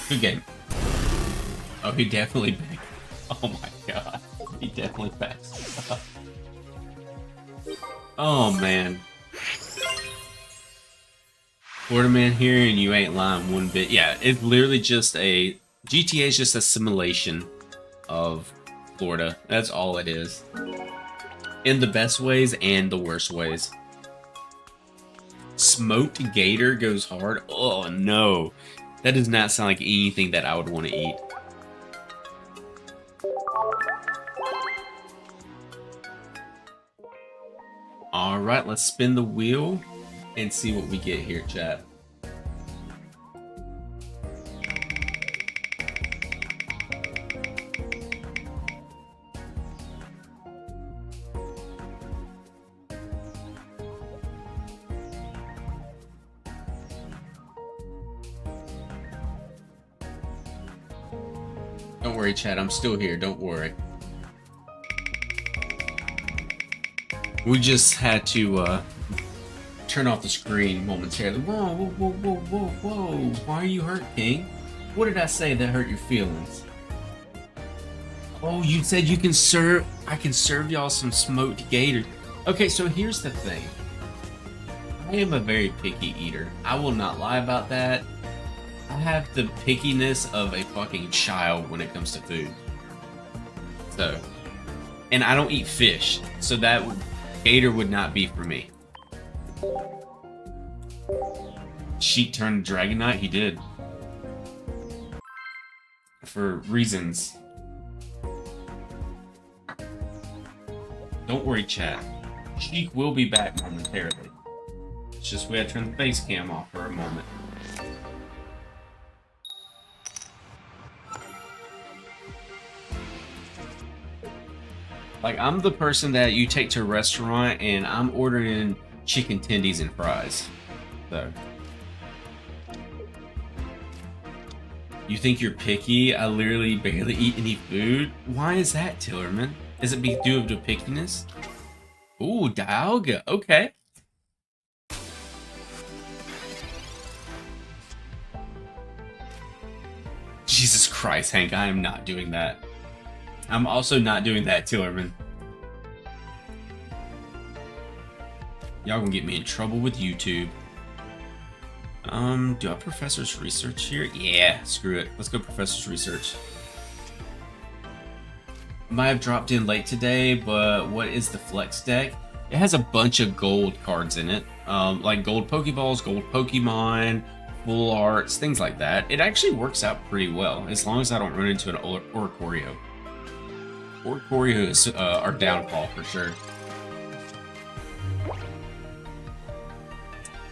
Good game. Oh, he definitely backed. Oh my god. He definitely backed. Oh man. Florida man here and you ain't lying one bit. Yeah, it's literally just a... GTA is just a simulation of Florida. That's all it is. In the best ways and the worst ways. Smoked gator goes hard. Oh no. That does not sound like anything that I would want to eat. Alright, let's spin the wheel and see what we get here, chat. Don't worry, chat. I'm still here. Don't worry. We just had to turn off the screen momentarily. Whoa, whoa, whoa, whoa, whoa, whoa. Why are you hurt, King? What did I say that hurt your feelings? Oh, you said you can serve... I can serve y'all some smoked gator. Okay, so here's the thing. I am a very picky eater. I will not lie about that. I have the pickiness of a fucking child when it comes to food. So, and I don't eat fish, so that would, gator would not be for me. Sheik turned Dragonite? He did. For reasons. Don't worry, chat. Sheik will be back momentarily. It's just we had to turn the face cam off for a moment. Like, I'm the person that you take to a restaurant and I'm ordering chicken tendies and fries. So. You think you're picky? I literally barely eat any food? Why is that, Tillerman? Is it due to pickiness? Ooh, Dialga. Okay. Jesus Christ, Hank, I am not doing that. I'm also not doing that, Tillerman. Y'all gonna get me in trouble with YouTube. Do I have Professor's Research here? Yeah, screw it. Let's go Professor's Research. Might have dropped in late today, but what is the Flex deck? It has a bunch of gold cards in it. Like gold Pokeballs, gold Pokemon, full arts, things like that. It actually works out pretty well, as long as I don't run into an Oricorio. Oricorio is our downfall for sure.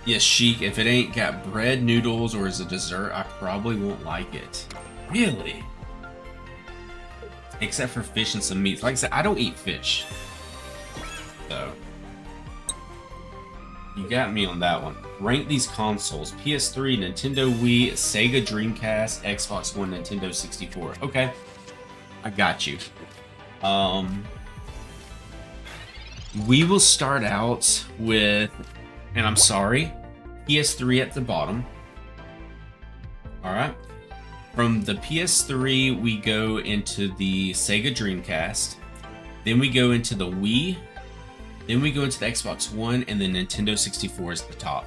Yes, Sheik, if it ain't got bread, noodles, or as a dessert, I probably won't like it. Really? Except for fish and some meats. Like I said, I don't eat fish. So, you got me on that one. Rank these consoles. PS3, Nintendo Wii, Sega Dreamcast, Xbox One, Nintendo 64. Okay. I got you. We will start out with, and I'm sorry, PS3 at the bottom. Alright. From the PS3, we go into the Sega Dreamcast. Then we go into the Wii. Then we go into the Xbox One, and then Nintendo 64 is the top.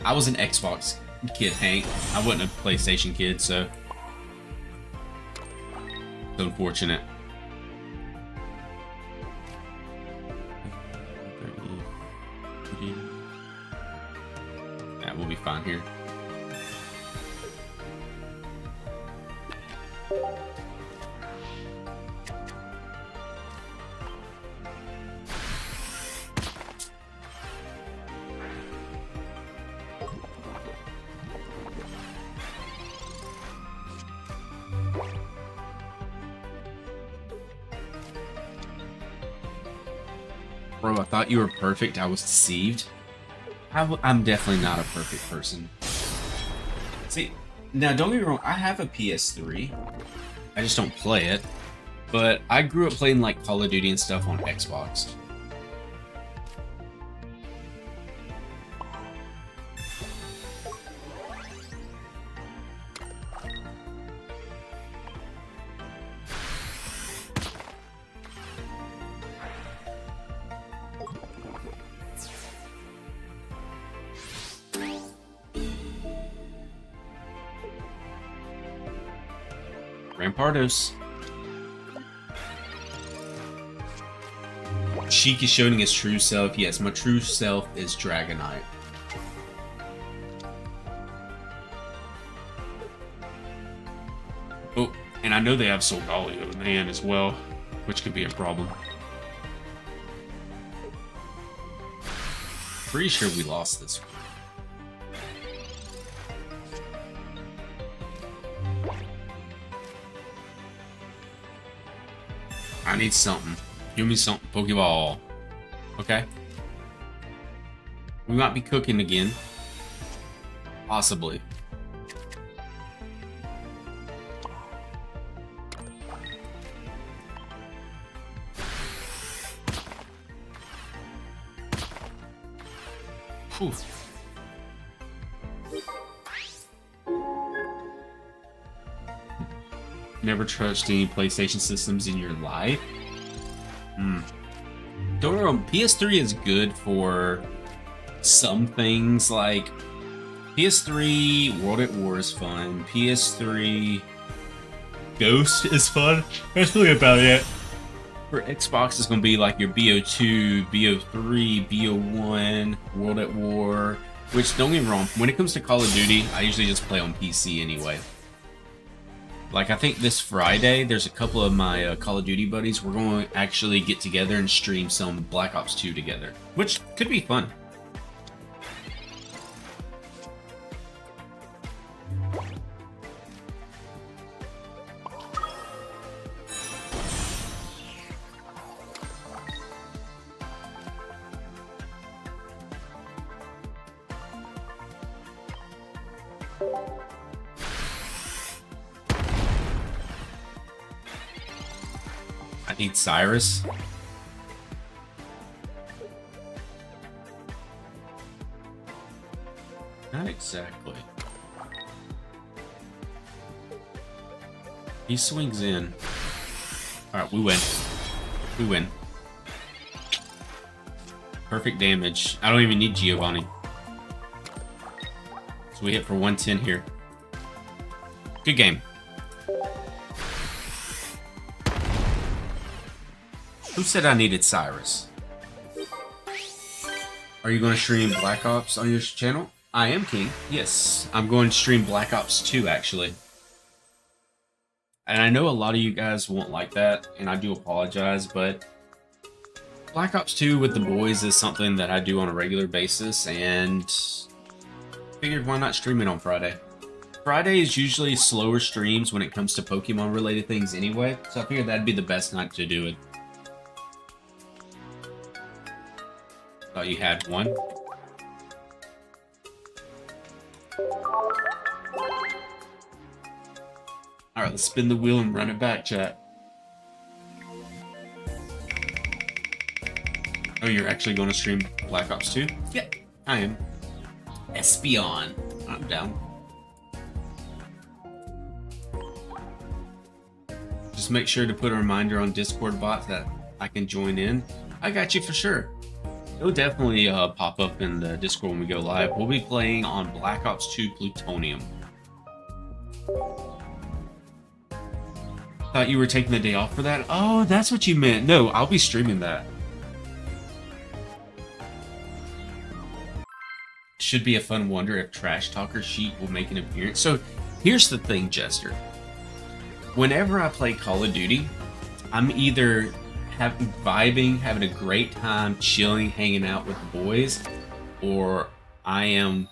I was an Xbox kid, Hank. I wasn't a PlayStation kid, so it's unfortunate. Yeah, we'll be fine here. Bro, I thought you were perfect. I was deceived. I'm definitely not a perfect person. See, now don't get me wrong, I have a PS3. I just don't play it. But I grew up playing like Call of Duty and stuff on Xbox. Rampardos. Sheik is showing his true self. Yes, my true self is Dragonite. Oh, and I know they have Solgaleo in the hand as well, which could be a problem. Pretty sure we lost this one. I need something. Give me something. Pokeball. Okay. We might be cooking again. Possibly. Whew. Never trust any PlayStation systems in your life? Don't get me wrong, PS3 is good for some things, like PS3 World at War is fun, PS3 Ghost is fun. That's really about it. For Xbox, it's going to be like your BO2, BO3, BO1, World at War, which, don't get me wrong, when it comes to Call of Duty, I usually just play on PC anyway. Like, I think this Friday, there's a couple of my Call of Duty buddies. We're going to actually get together and stream some Black Ops 2 together, which could be fun. I need Cyrus. Not exactly. He swings in. Alright, we win. We win. Perfect damage. I don't even need Giovanni. So we hit for 110 here. Good game. Who said I needed Cyrus? Are you going to stream Black Ops on your channel? I am King. Yes, I'm going to stream Black Ops 2 actually. And I know a lot of you guys won't like that, and I do apologize, but Black Ops 2 with the boys is something that I do on a regular basis, and figured why not stream it on Friday. Friday is usually slower streams when it comes to Pokemon related things anyway, so I figured that'd be the best night to do it. Thought you had one. Alright, let's spin the wheel and run it back, chat. Oh, you're actually going to stream Black Ops 2? Yeah, I am. Espion. I'm down. Just make sure to put a reminder on Discord bot that I can join in. I got you for sure. It'll definitely pop up in the Discord when we go live. We'll be playing on Black Ops 2 Plutonium. Thought you were taking the day off for that? Oh, that's what you meant. No, I'll be streaming that. Should be a fun wonder if Trash Talker Sheet will make an appearance. So here's the thing, Jester. Whenever I play Call of Duty, I'm either vibing, having a great time, chilling, hanging out with the boys, or I am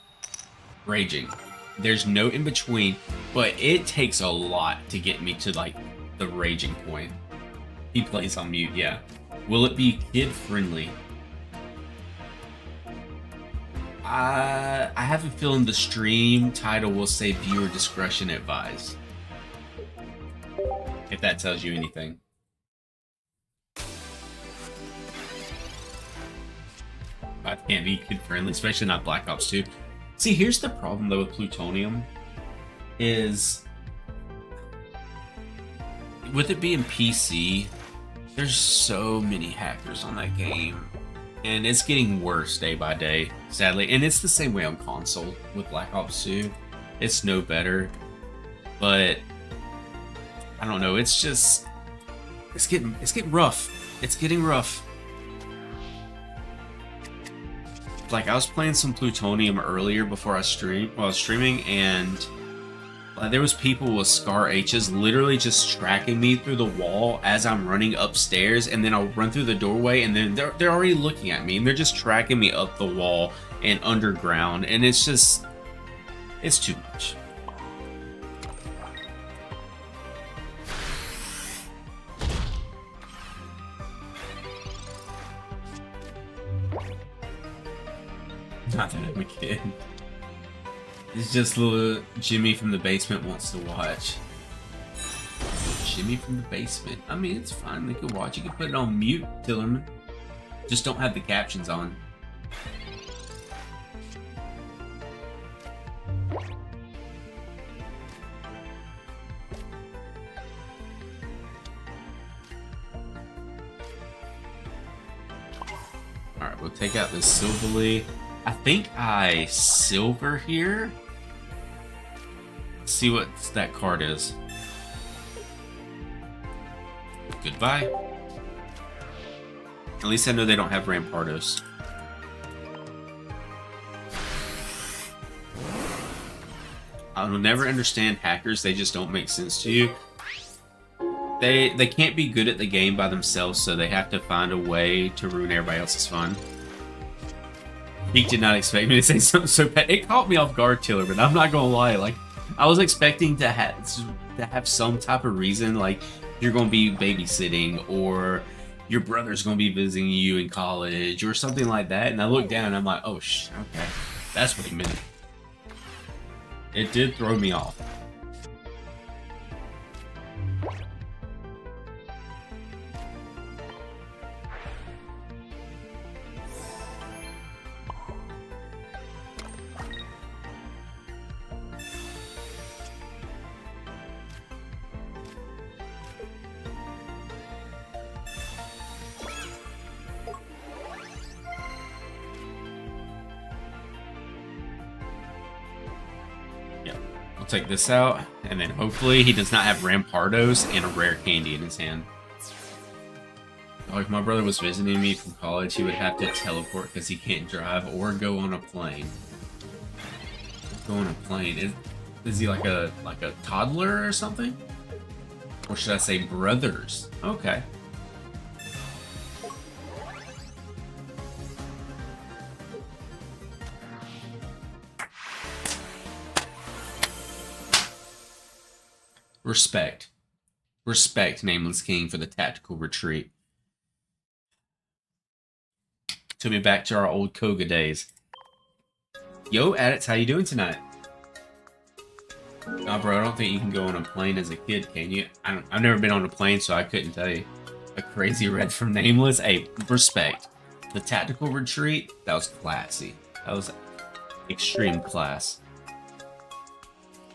raging. There's no in between, but it takes a lot to get me to like the raging point. He plays on mute, yeah. Will it be kid friendly? I have a feeling the stream title will say viewer discretion advised. If that tells you anything. I can't be kid friendly, especially not Black Ops 2. See, here's the problem though with Plutonium is with it being PC, there's so many hackers on that game. And it's getting worse day by day, sadly. And it's the same way on console with Black Ops 2. It's no better. But I don't know, it's just it's getting rough. It's getting rough. Like I was playing some Plutonium earlier before I streamed while I was streaming, and there was people with Scar H's literally just tracking me through the wall as I'm running upstairs, and then I'll run through the doorway, and then they're already looking at me, and they're just tracking me up the wall and underground, and it's just, it's too much. Not that I'm a kid. It's just little Jimmy from the basement wants to watch. Jimmy from the basement. I mean, it's fine. They can watch. You can put it on mute, Tillerman. Just don't have the captions on. Alright, we'll take out this Silverly. I think I silver here. Let's see what that card is. Goodbye. At least I know they don't have Rampardos. I will never understand hackers. They just don't make sense to you. They can't be good at the game by themselves, so they have to find a way to ruin everybody else's fun. He did not expect me to say something so bad. It caught me off guard, Tiller, but I'm not gonna lie. Like, I was expecting to have some type of reason, like you're gonna be babysitting, or your brother's gonna be visiting you in college, or something like that. And I looked down, and I'm like, oh, okay, that's what he meant. It did throw me off. Take this out, and then hopefully he does not have Rampardos and a rare candy in his hand. Like, if my brother was visiting me from college, he would have to teleport because he can't drive or go on a plane. Go on a plane. Is he like a toddler or something? Or should I say brothers? Okay. Respect. Respect, Nameless King, for the tactical retreat. Took me back to our old Koga days. Yo, Addicts, how you doing tonight? Nah, bro, I don't think you can go on a plane as a kid, can you? I've never been on a plane, so I couldn't tell you. A crazy red from Nameless. Hey, respect. The tactical retreat, that was classy. That was extreme class.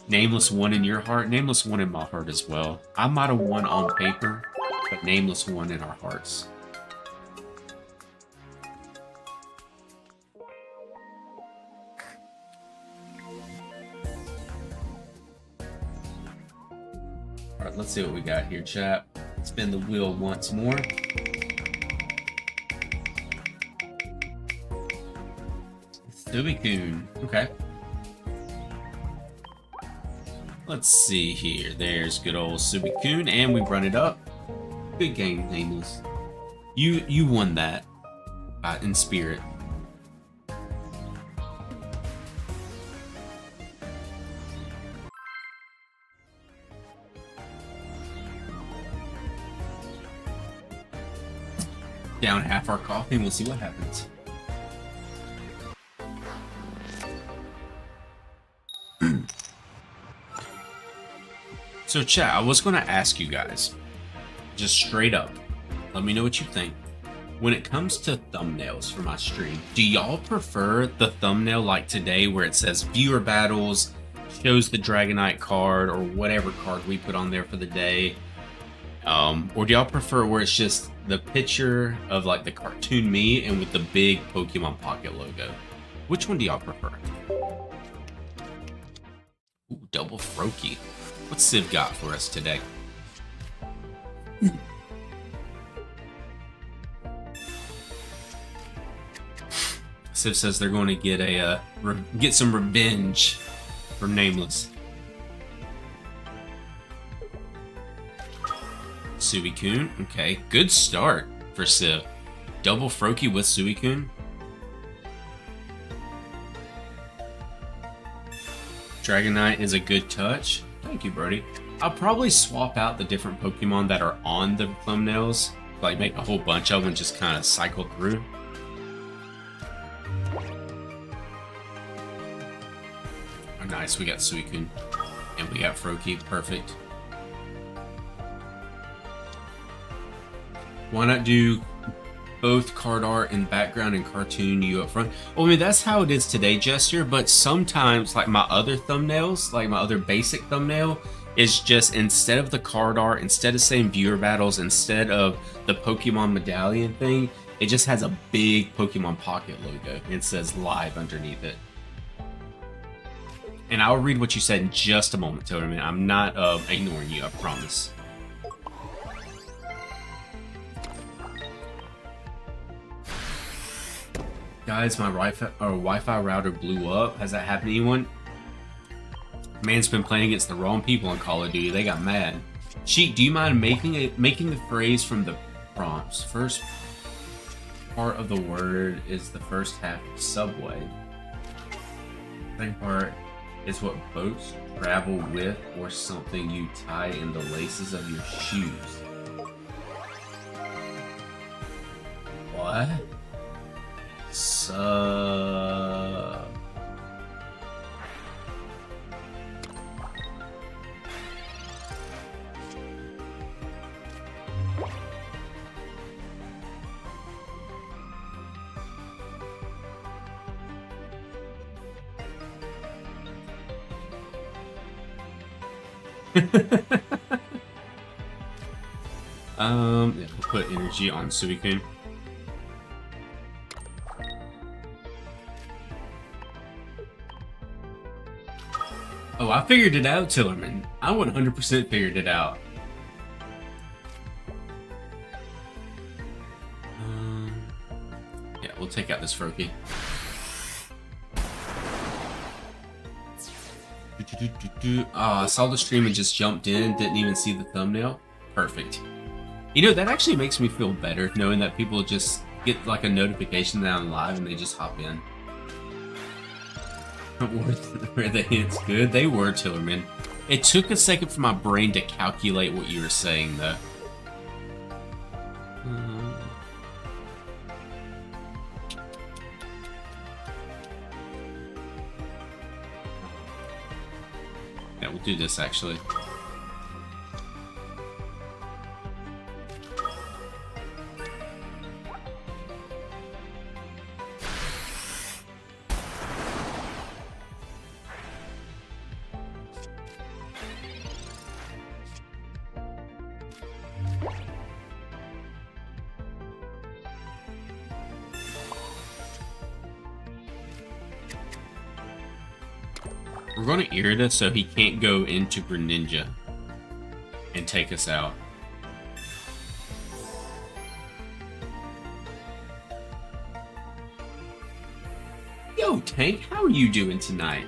Nameless won in your heart. Nameless won in my heart as well. I might have won on paper, but Nameless won in our hearts. Alright, let's see what we got here, chat. Spin the wheel once more. Subikun. Okay. Let's see here. There's good old Subikun, and we run it up. Good game, Nameless. You won that in spirit. Down half our coffee, and we'll see what happens. So chat, I was going to ask you guys, just straight up, let me know what you think. When it comes to thumbnails for my stream, do y'all prefer the thumbnail like today where it says viewer battles, shows the Dragonite card or whatever card we put on there for the day? Or do y'all prefer where it's just the picture of like the cartoon me and with the big Pokemon Pocket logo? Which one do y'all prefer? Ooh, double Froakie. What's Civ got for us today? Civ says they're going to get some revenge from Nameless. Suicune, okay, good start for Civ. Double Froakie with Suicune. Dragonite is a good touch. Thank you, Brody. I'll probably swap out the different Pokemon that are on the thumbnails, like make a whole bunch of them and just kind of cycle through. Oh, nice, we got Suicune and we got Froakie, perfect. Why not do both card art and background and cartoon you up front? Well, I mean, that's how it is today, Jester, but sometimes, like my other thumbnails, like my other basic thumbnail, is just instead of the card art, instead of saying viewer battles, instead of the Pokemon medallion thing, it just has a big Pokemon Pocket logo and it says live underneath it. And I'll read what you said in just a moment, Totem. I'm not ignoring you, I promise. Guys, my Wi-Fi router blew up. Has that happened to anyone? Man's been playing against the wrong people on Call of Duty. They got mad. Sheik, do you mind making the phrase from the prompts? First part of the word is the first half of subway. Second part is what boats travel with or something you tie in the laces of your shoes. What? Yeah, we'll put energy on Suicune. Oh, I figured it out, Tillerman. I 100% figured it out. take out this Froakie. I saw the stream and just jumped in, didn't even see the thumbnail. Perfect. You know, that actually makes me feel better, knowing that people just get like a notification that I'm live and they just hop in. Were the hints good? They were, Tillerman. It took a second for my brain to calculate what you were saying, though. Yeah, we'll do this, actually. We're going to Irida so he can't go into Greninja and take us out. Yo, Tank, how are you doing tonight?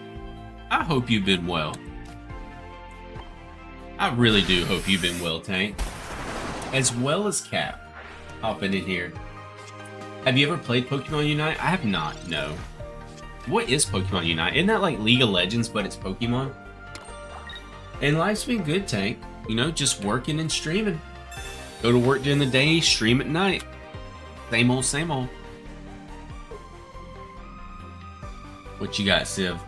I hope you've been well. I really do hope you've been well, Tank. As well as Cap, hopping in here. Have you ever played Pokemon Unite? I have not, no. What is Pokemon Unite? Isn't that like League of Legends, but it's Pokemon? And life's been good, Tank. You know, just working and streaming. Go to work during the day, stream at night. Same old, same old. What you got, Civ?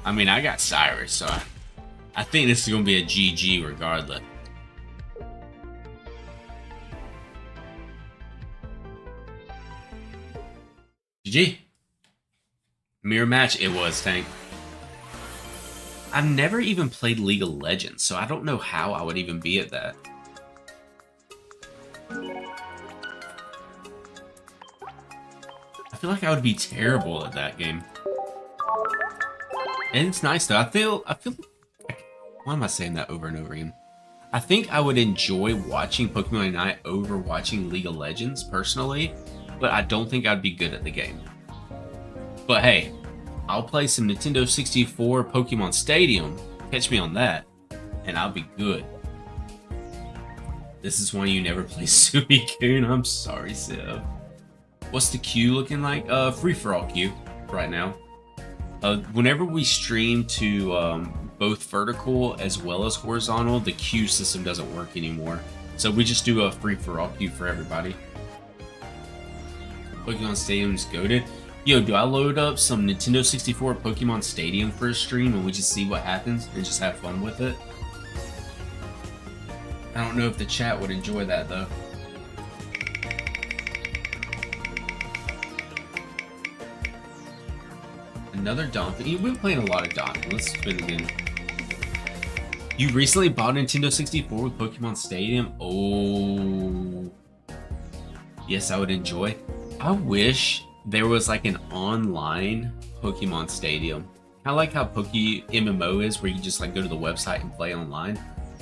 I mean, I got Cyrus, so I think this is going to be a GG regardless. GG. Mirror match, it was, Tank. I've never even played League of Legends, so I don't know how I would even be at that. I feel like I would be terrible at that game. And it's nice though. I feel why am I saying that over and over again? I think I would enjoy watching Pokemon Unite over watching League of Legends personally, but I don't think I'd be good at the game. But hey, I'll play some Nintendo 64 Pokemon Stadium. Catch me on that, and I'll be good. This is why you never play Suicune. I'm sorry, Civ. What's the queue looking like? Free-for-all queue right now. Whenever we stream to both vertical as well as horizontal, the queue system doesn't work anymore. So we just do a free-for-all queue for everybody. Pokemon Stadium is goated. Yo, do I load up some Nintendo 64 Pokemon Stadium for a stream and we just see what happens and just have fun with it? I don't know if the chat would enjoy that though. Another Donkey. We've been playing a lot of Donkey. Let's spin again. You recently bought a Nintendo 64 with Pokemon Stadium? Oh. Yes, I would enjoy. I wish there was like an online Pokemon Stadium. I like how MMO is, where you just like go to the website and play online.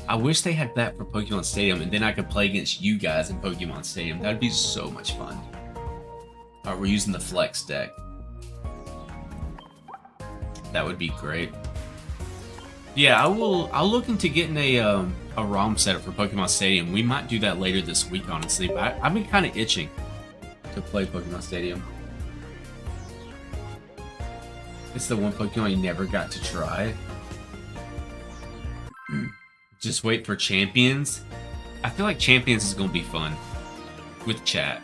I wish they had that for Pokemon Stadium, and then I could play against you guys in Pokemon Stadium. That'd be so much fun. Alright, we're using the Flex deck. That would be great. Yeah, I'll look into getting a ROM setup for Pokemon Stadium. We might do that later this week, honestly, but I've been kind of itching to play Pokemon Stadium. It's the one Pokemon you never got to try. Just wait for Champions. I feel like Champions is going to be fun with chat.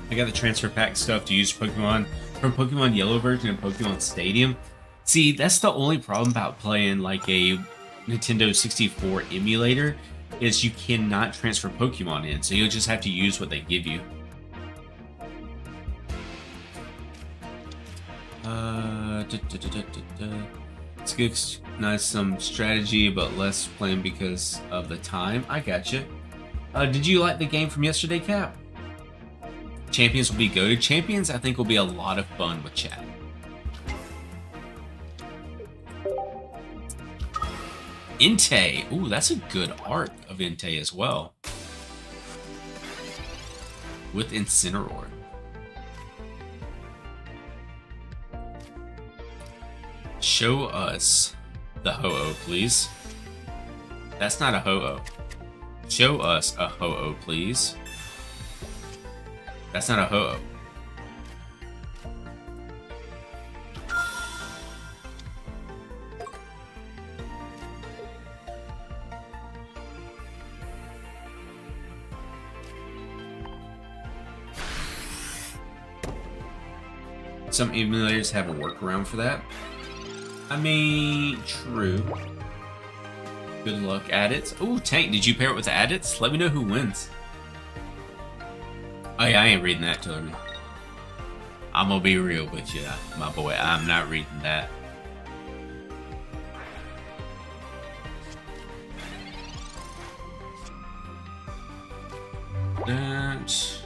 I got the transfer pack stuff to use Pokemon from Pokemon Yellow version and Pokemon Stadium. See, that's the only problem about playing like a Nintendo 64 emulator, is you cannot transfer Pokemon in, so you'll just have to use what they give you. It's good, nice some strategy, but less playing because of the time. I gotcha. Did you like the game from yesterday, Cap? Champions will be goated. Champions, I think, will be a lot of fun with chat. Entei. Ooh, that's a good art of Entei as well. With Incineroar. Show us the Ho-Oh, please. That's not a Ho-Oh. Show us a Ho-Oh, please. That's not a Ho-Oh. Some emulators have a workaround for that. I mean, true. Good luck, Adits. Ooh, Tank, did you pair it with Adits? Let me know who wins. Oh yeah, I ain't reading that, Tillerman. I'm gonna be real with you, my boy. I'm not reading that. That...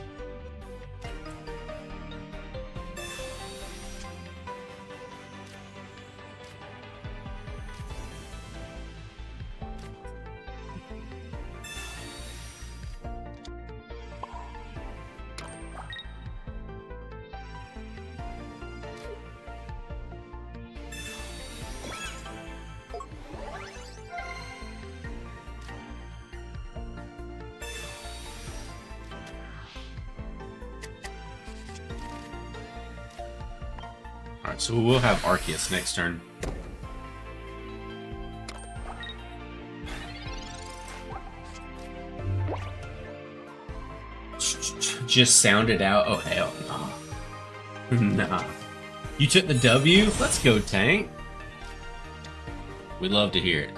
Alright, so we'll have Arceus next turn. Just sound it out. Oh, hell no. Nah. You took the W? Let's go, Tank. We'd love to hear it.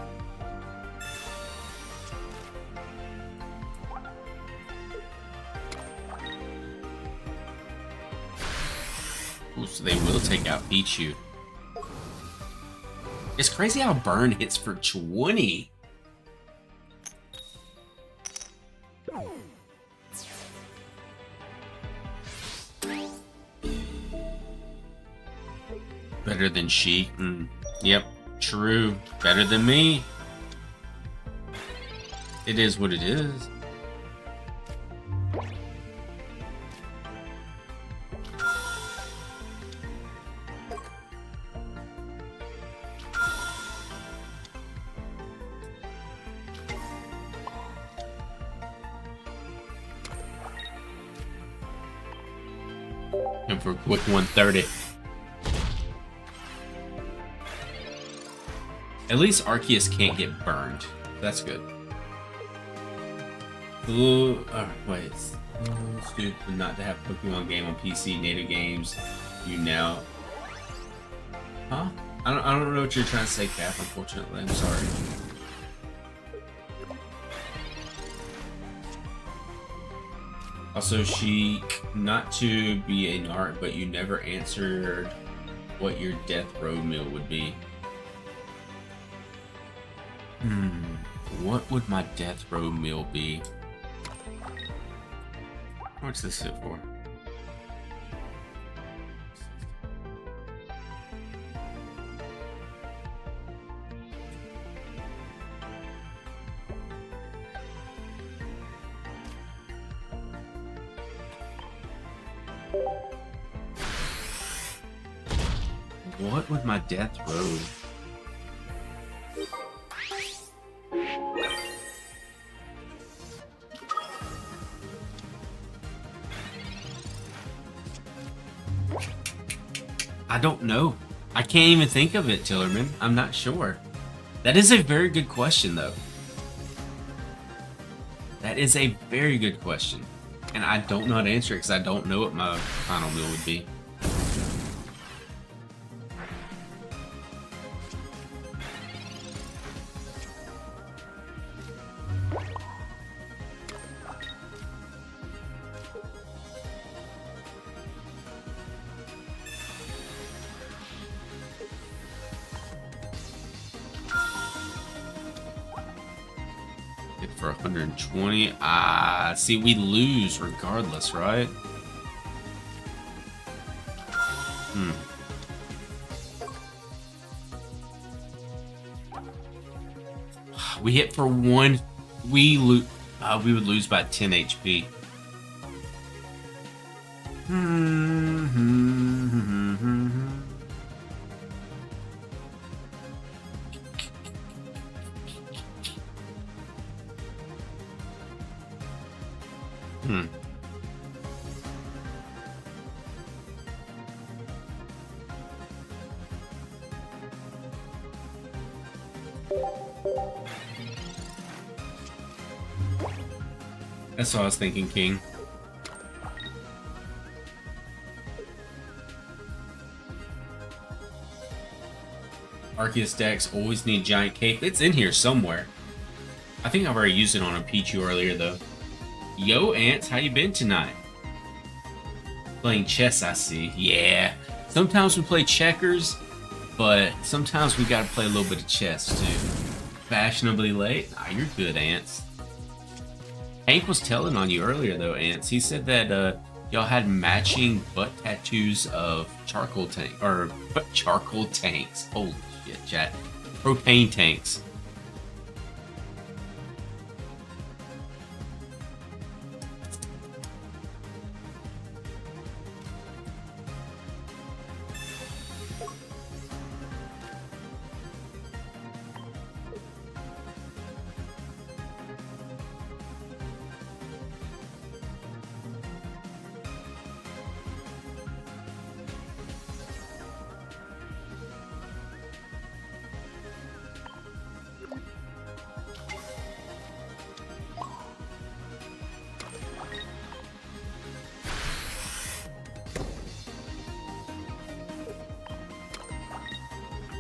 Ooh, so they will take out Pichu. It's crazy how Burn hits for 20. Better than she? Yep, true. Better than me. It is what it is. And for a quick 130. At least Arceus can't get burned. That's good. Ooh, wait. Stupid not to have Pokemon game on PC native games. You now. Huh? I don't know what you're trying to say, Cap, unfortunately. I'm sorry. Also, Sheik, not to be a narc, but you never answered what your death row meal would be. What would my death row meal be? What's this sit for? What would my death row? I don't know. I can't even think of it, Tillerman. I'm not sure. That is a very good question, though. That is a very good question. And I don't know how to answer it because I don't know what my final meal would be. For 120. See, we lose regardless, right? We hit for one. We would lose by 10 HP. That's what I was thinking, King. Arceus decks always need Giant Cape. It's in here somewhere. I think I've already used it on a Pichu earlier, though. Yo, Ants, how you been tonight? Playing chess, I see. Yeah. Sometimes we play checkers, but sometimes we gotta play a little bit of chess, too. Fashionably late? Nah, you're good, Ants. Hank was telling on you earlier, though, Ants. He said that y'all had matching butt tattoos of charcoal tanks. Holy shit, chat. Propane tanks.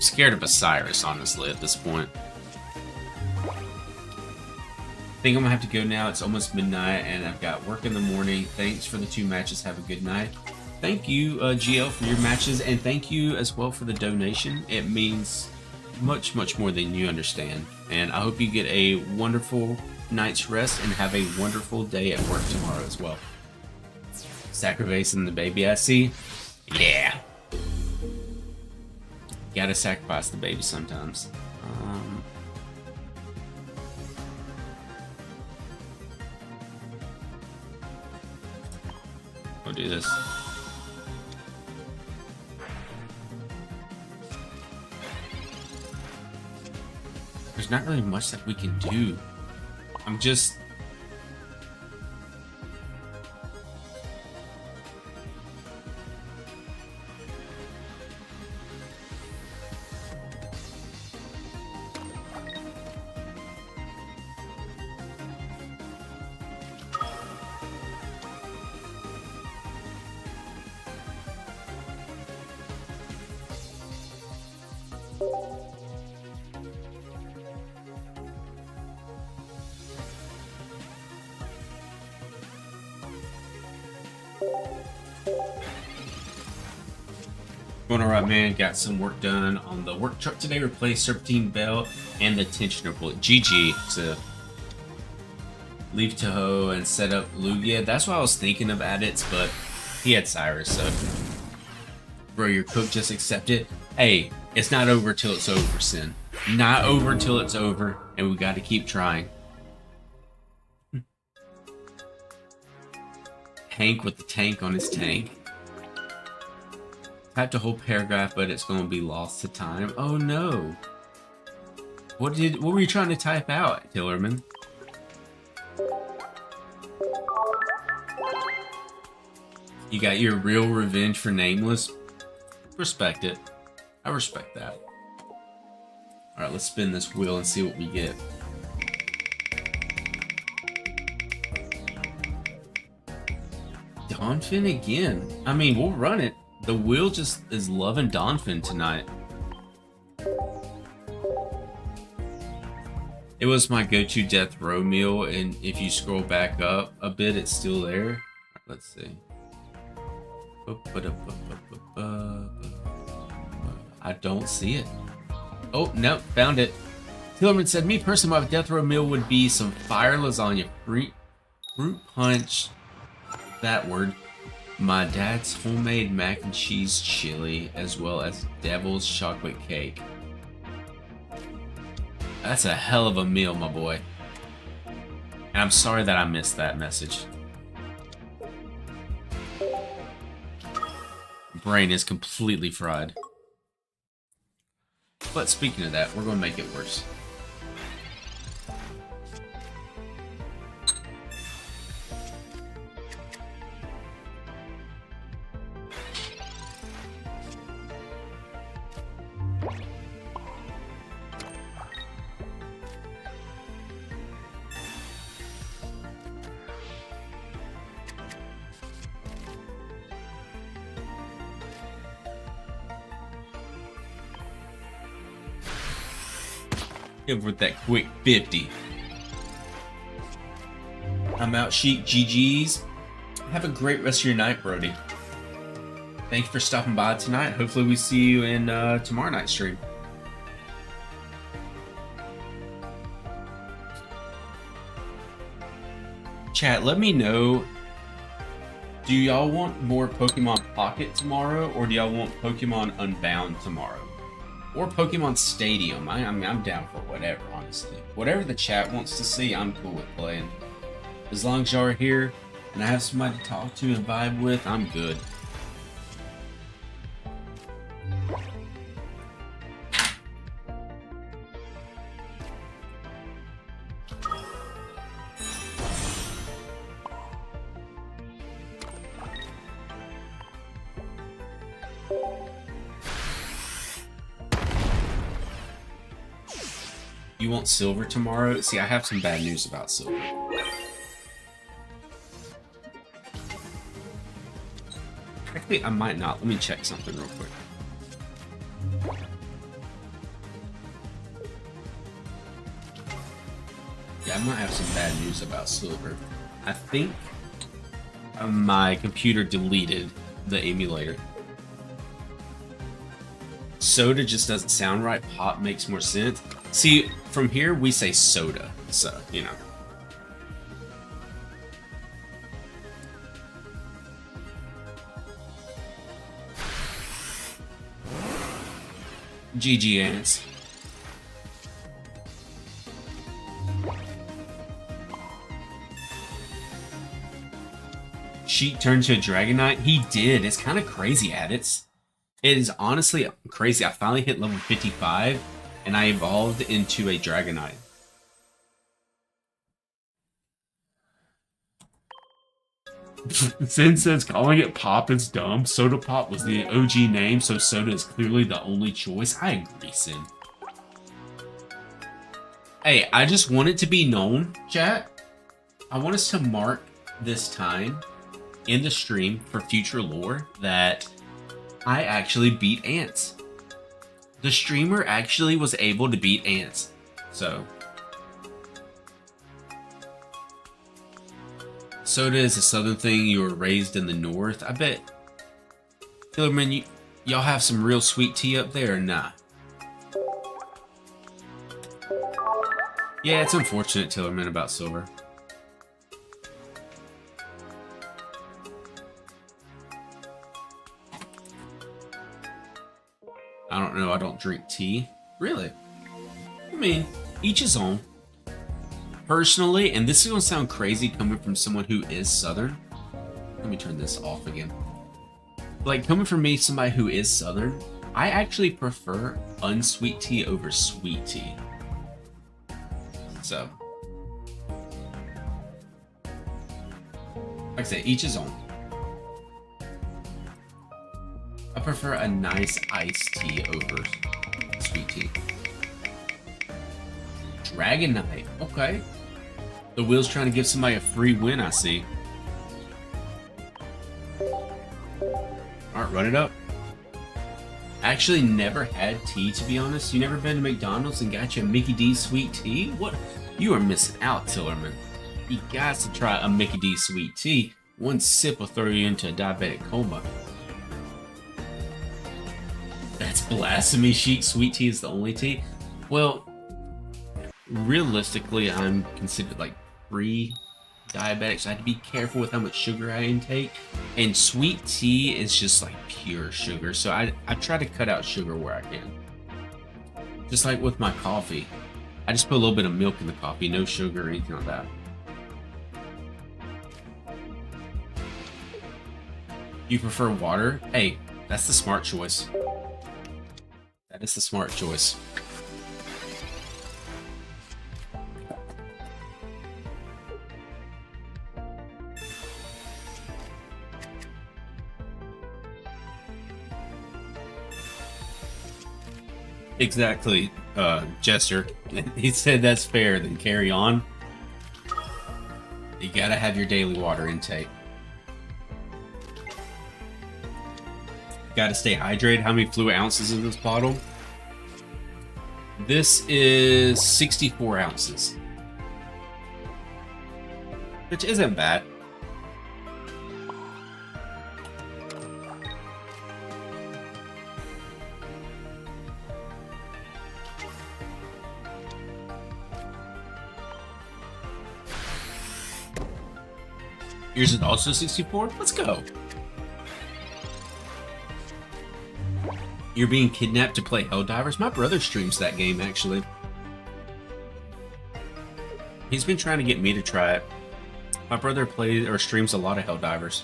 Scared of Osiris, honestly, at this point. I think I'm gonna have to go now. It's almost midnight, and I've got work in the morning. Thanks for the 2 matches. Have a good night. Thank you, GL, for your matches, and thank you as well for the donation. It means much, much more than you understand. And I hope you get a wonderful night's rest and have a wonderful day at work tomorrow as well. Sacrificing the baby, I see. Yeah. Gotta sacrifice the baby sometimes. We'll do this. There's not really much that we can do. I'm just... Going alright, man. Got some work done on the work truck today. Replaced Serpentine Bell and the tensioner bullet. GG to leave Tahoe and set up Lugia. That's why I was thinking of Adits, but he had Cyrus, so bro, your cook just accept it. Hey, it's not over till it's over, Sin. Not over till it's over, and we got to keep trying. Hank with the tank on his tank. Typed a whole paragraph, but it's going to be lost to time. Oh no! What were you trying to type out, Tillerman? You got your real revenge for Nameless? Respect it. I respect that. Alright, let's spin this wheel and see what we get. Donphin again. I mean, we'll run it. The wheel just is loving Donphin tonight. It was my go-to death row meal, and if you scroll back up a bit, it's still there. Let's see. I don't see it. Oh, nope, found it. Tillerman said, me personally, my death row meal would be some fire lasagna, fruit punch, that word, my dad's homemade mac and cheese chili, as well as devil's chocolate cake. That's a hell of a meal, my boy. And I'm sorry that I missed that message. Brain is completely fried. But speaking of that, we're going to make it worse. With that quick 50. I'm out, Sheik. GG's. Have a great rest of your night, Brody. Thank you for stopping by tonight. Hopefully we see you in tomorrow night's stream. Chat, let me know. Do y'all want more Pokemon Pocket tomorrow, or do y'all want Pokemon Unbound tomorrow? Or Pokemon Stadium. I'm down for whatever, honestly. Whatever the chat wants to see, I'm cool with playing. As long as y'all are here and I have somebody to talk to and vibe with, I'm good. You want silver tomorrow? See, I have some bad news about silver. Actually, I might not. Let me check something real quick. Yeah, I might have some bad news about silver. I think my computer deleted the emulator. Soda just doesn't sound right. Pop makes more sense. See, from here we say soda, so, you know. GG ants. Sheik turned to a Dragonite? He did. It's kind of crazy, Adits. It is honestly crazy. I finally hit level 55, and I evolved into a Dragonite. Sin says calling it Pop is dumb. Soda Pop was the OG name, so Soda is clearly the only choice. I agree, Sin. Hey, I just want it to be known, chat. I want us to mark this time in the stream for future lore that I actually beat ants. The streamer actually was able to beat ants. So soda is a southern thing. You were raised in the north. I bet Killerman, y'all have some real sweet tea up there or nah? Yeah, it's unfortunate, Tillerman, about silver. I don't know, I don't drink tea. Really? I mean, each his own. Personally, and this is going to sound crazy coming from someone who is Southern. Let me turn this off again. Like, coming from me, somebody who is Southern, I actually prefer unsweet tea over sweet tea. So, like I say, each his own. I prefer a nice iced tea over sweet tea. Dragonite, okay. The wheel's trying to give somebody a free win, I see. Alright, run it up. Actually never had tea, to be honest. You never been to McDonald's and got you a Mickey D's sweet tea? What? You are missing out, Tillerman. You got to try a Mickey D's sweet tea. One sip will throw you into a diabetic coma. That's blasphemy, Sheik. Sweet tea is the only tea. Well, realistically, I'm considered like pre-diabetic, so I have to be careful with how much sugar I intake. And sweet tea is just like pure sugar, so I try to cut out sugar where I can. Just like with my coffee. I just put a little bit of milk in the coffee, no sugar or anything like that. You prefer water? Hey, that's the smart choice. That is the smart choice. Exactly, Jester. He said that's fair, then carry on. You gotta have your daily water intake. Gotta stay hydrated. How many fluid ounces in this bottle? This is 64 ounces. Which isn't bad. Yours is also 64? Let's go. You're being kidnapped to play Helldivers? My brother streams that game, actually. He's been trying to get me to try it. My brother plays or streams a lot of Helldivers.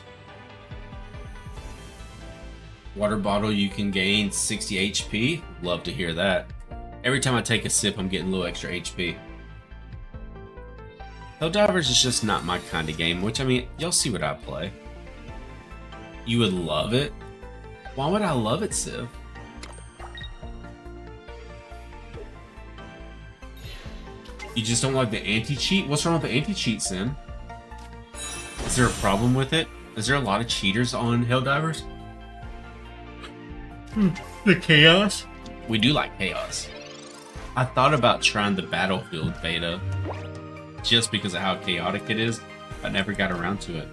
Water bottle, you can gain 60 HP. Love to hear that. Every time I take a sip, I'm getting a little extra HP. Helldivers is just not my kind of game, which, I mean, y'all see what I play. You would love it? Why would I love it, Civ? You just don't like the anti-cheat? What's wrong with the anti-cheat, Sim? Is there a problem with it? Is there a lot of cheaters on Helldivers? The chaos? We do like chaos. I thought about trying the Battlefield beta just because of how chaotic it is. I never got around to it.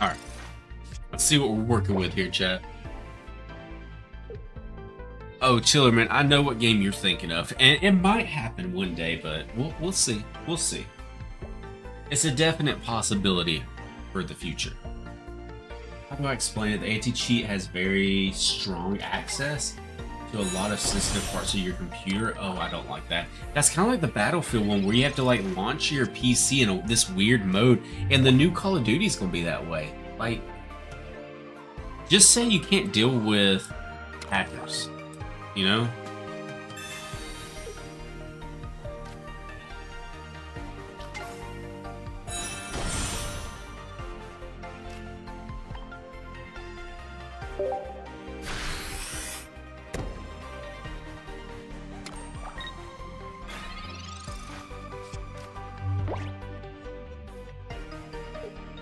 Alright. Let's see what we're working with here, chat. Oh, Chillerman, I know what game you're thinking of. And it might happen one day, but we'll see. We'll see. It's a definite possibility for the future. How do I explain it? The anti-cheat has very strong access to a lot of sensitive parts of your computer. Oh, I don't like that. That's kind of like the Battlefield one where you have to like launch your PC in this weird mode, and the new Call of Duty is going to be that way. Like, just say you can't deal with hackers, you know?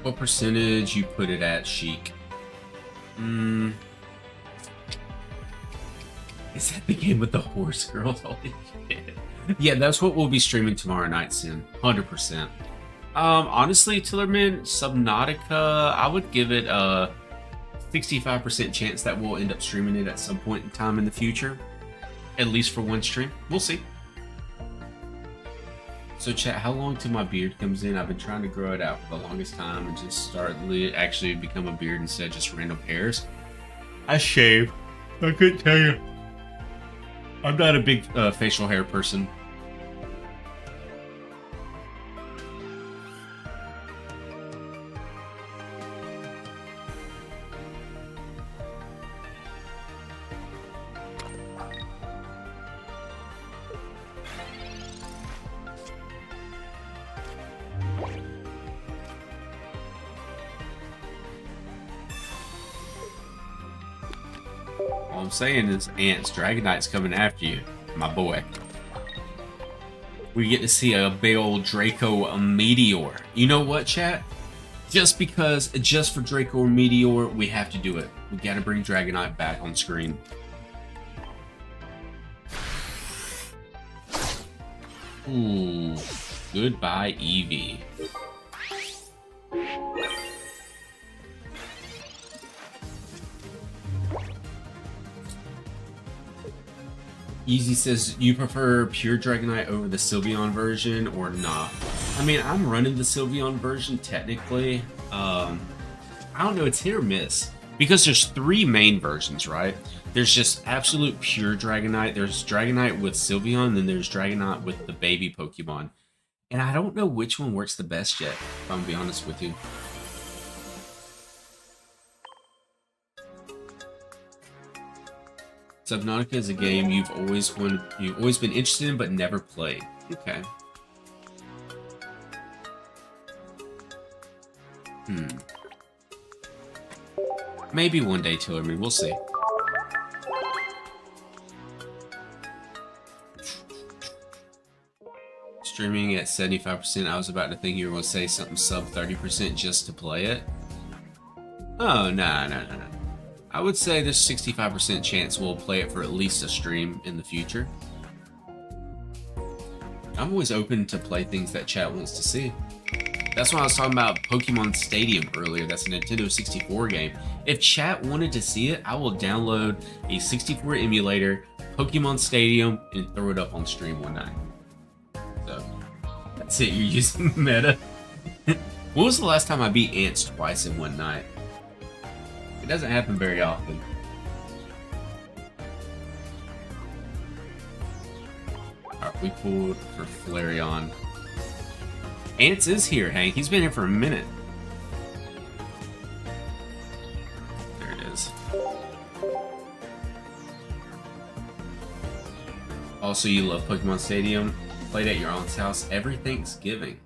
What percentage you put it at, Sheik? Is that the game with the horse girls? Holy shit. Yeah, that's what we'll be streaming tomorrow night, Sin. 100%. Honestly, Tillerman, Subnautica, I would give it a 65% chance that we'll end up streaming it at some point in time in the future. At least for one stream. We'll see. So chat, how long till my beard comes in? I've been trying to grow it out for the longest time and just start actually become a beard instead of just random hairs. I shave. I couldn't tell you. I'm not a big facial hair person. All I'm saying is, Ants, Dragonite's coming after you, my boy. We get to see a big old Draco Meteor. You know what, chat? Just for Draco Meteor, we have to do it. We gotta bring Dragonite back on screen. Ooh, goodbye, Eevee. Easy says, you prefer pure Dragonite over the Sylveon version or not? I mean, I'm running the Sylveon version technically. I don't know, it's hit or miss. Because there's 3 main versions, right? There's just absolute pure Dragonite, there's Dragonite with Sylveon, then there's Dragonite with the baby Pokemon. And I don't know which one works the best yet, if I'm gonna be honest with you. Subnautica is a game you've always been interested in but never played. Okay. Maybe one day, Tillerman. We'll see. Streaming at 75%. I was about to think you were going to say something sub 30% just to play it. Oh, no. I would say there's 65% chance we'll play it for at least a stream in the future. I'm always open to play things that chat wants to see. That's why I was talking about Pokemon Stadium earlier. That's a Nintendo 64 game. If chat wanted to see it, I will download a 64 emulator, Pokemon Stadium, and throw it up on stream one night. So, that's it. You're using meta. When was the last time I beat Ants twice in one night? It doesn't happen very often. Alright, we pulled for Flareon. Ants is here, Hank. He's been here for a minute. There it is. Also, you love Pokemon Stadium. Played at your aunt's house every Thanksgiving.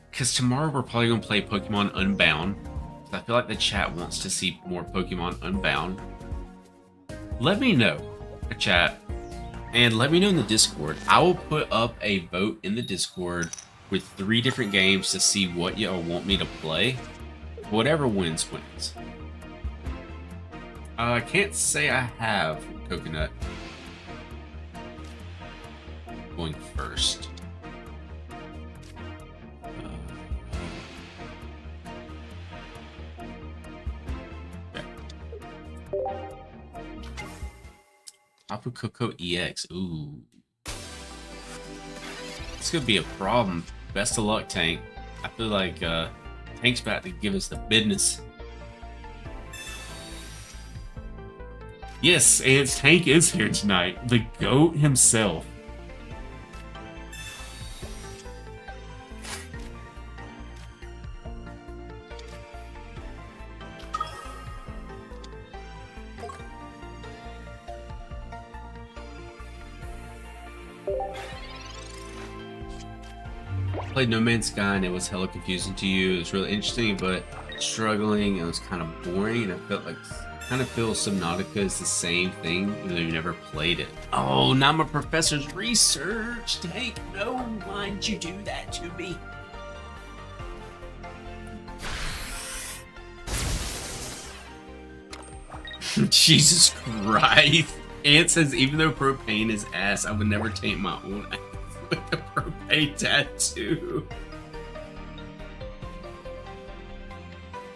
Because tomorrow we're probably going to play Pokemon Unbound. I feel like the chat wants to see more Pokemon Unbound. Let me know, chat. And let me know in the Discord. I will put up a vote in the Discord with 3 different games to see what y'all want me to play. Whatever wins, wins. I can't say I have Coconut going first. Tapu Koko EX. Ooh. This could be a problem. Best of luck, Tank. I feel like Tank's about to give us the business. Yes, and Tank is here tonight. The GOAT himself. Played No Man's Sky and it was hella confusing to you. It was really interesting, but struggling. It was kind of boring, and I felt like kind of feel Subnautica is the same thing, even though you never played it. Oh, now my professor's research. Tank, no, why'd you do that to me? Jesus Christ. Ant says, even though propane is ass, I would never taint my own ass with a propane tattoo.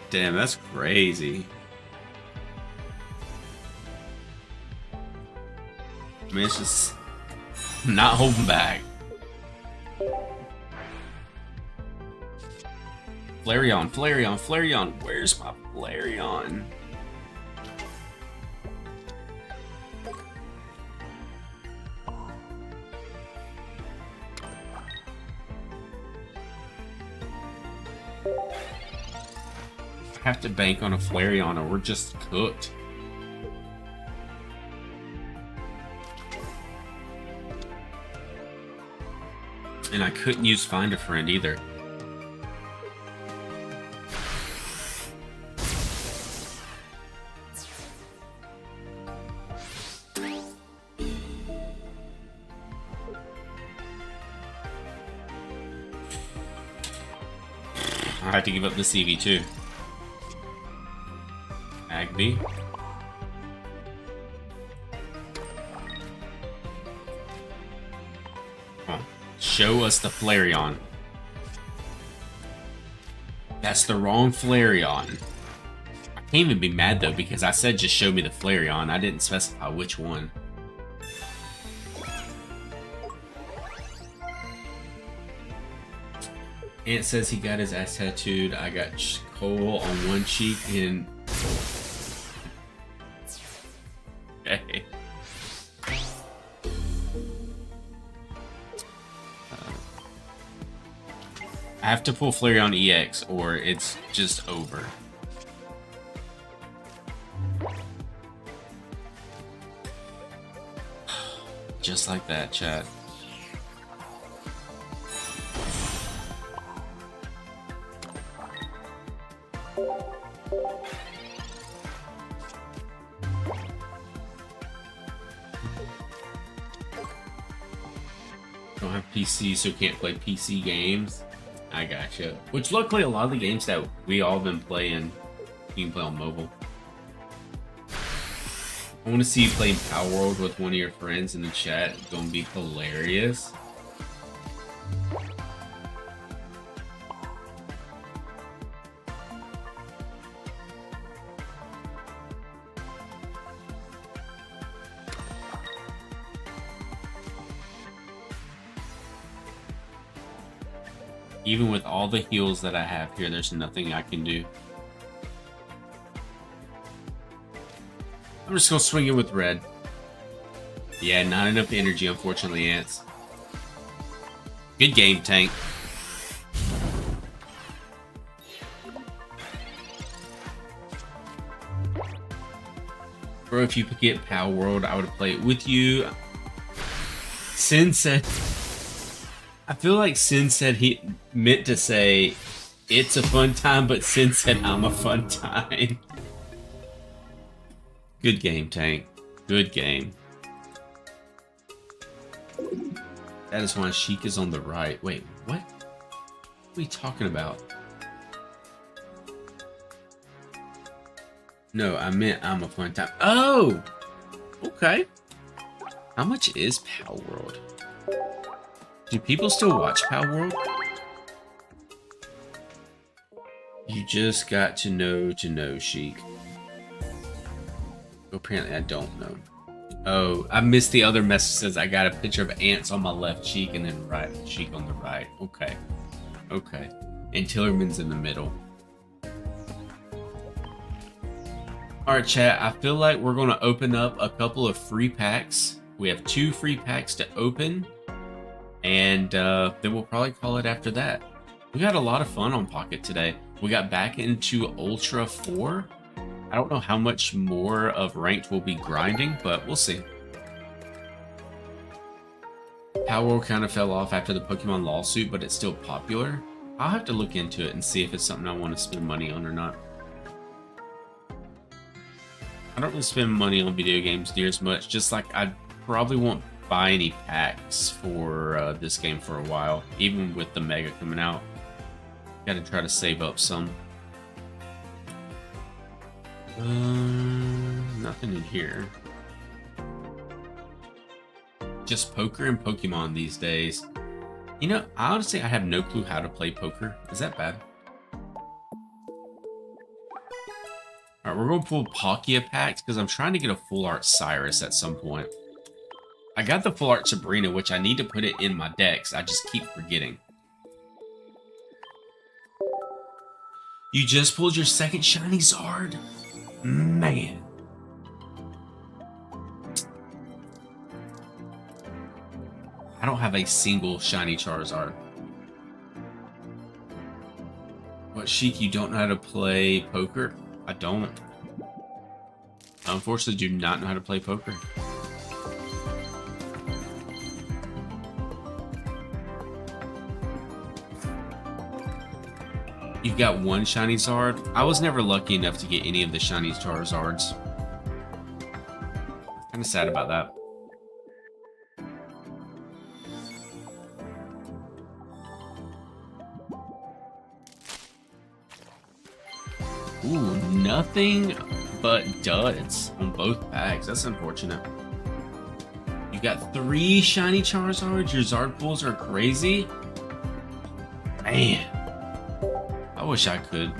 Damn, that's crazy. I mean, it's just not holding back. Flareon, Flareon, Flareon. Where's my Flareon? I have to bank on a Flareon or we're just cooked. And I couldn't use Find a Friend either. I have to give up the CV too. Agby. Show us the Flareon. That's the wrong Flareon. I can't even be mad though because I said just show me the Flareon. I didn't specify which one. Ant says he got his ass tattooed. I got coal on one cheek and... Okay. I have to pull Flareon EX or it's just over. Just like that, chat. Don't have PC, so can't play PC games. I gotcha. Which luckily a lot of the games that we all been playing, you can play on mobile. I want to see you playing Power World with one of your friends in the chat. It's gonna be hilarious. Even with all the heals that I have here, there's nothing I can do. I'm just gonna swing it with red. Yeah, not enough energy, unfortunately, Ants. Good game, Tank. Bro, if you could get Power World, I would play it with you. Sin said... I feel like Sin said he meant to say it's a fun time, but Sin said I'm a fun time. Good game, Tank. Good game. That is why Sheik is on the right. Wait, what? What are we talking about? No, I meant I'm a fun time. Oh! Okay. How much is Power World? Do people still watch Power World? You just got to know, Sheik. Apparently I don't know. Oh, I missed the other messages. I got a picture of ants on my left cheek and then right cheek on the right. Okay. Okay. And Tillerman's in the middle. Alright, chat. I feel like we're going to open up a couple of free packs. We have 2 free packs to open. And then we'll probably call it after that. We had a lot of fun on Pocket today. We got back into Ultra 4. I don't know how much more of ranked we'll be grinding, but we'll see. Power World kind of fell off after the Pokemon lawsuit, but it's still popular. I'll have to look into it and see if it's something I want to spend money on or not. I don't really spend money on video games near as much, just like I probably won't buy any packs for this game for a while, even with the Mega coming out. Gotta try to save up some. Nothing in here. Just poker and Pokemon these days. You know, honestly, I have no clue how to play poker. Is that bad? Alright, we're gonna pull Palkia packs because I'm trying to get a full art Cyrus at some point. I got the full art Sabrina, which I need to put it in my decks. I just keep forgetting. You just pulled your second shiny Zard? Man. I don't have a single shiny Charizard. What, Sheik, you don't know how to play poker? I don't. I unfortunately do not know how to play poker. You've got one shiny Zard? I was never lucky enough to get any of the shiny Charizards. Kinda sad about that. Ooh, nothing but duds on both packs. That's unfortunate. You You got 3 shiny Charizards. Your Zard pulls are crazy. Man, I wish I could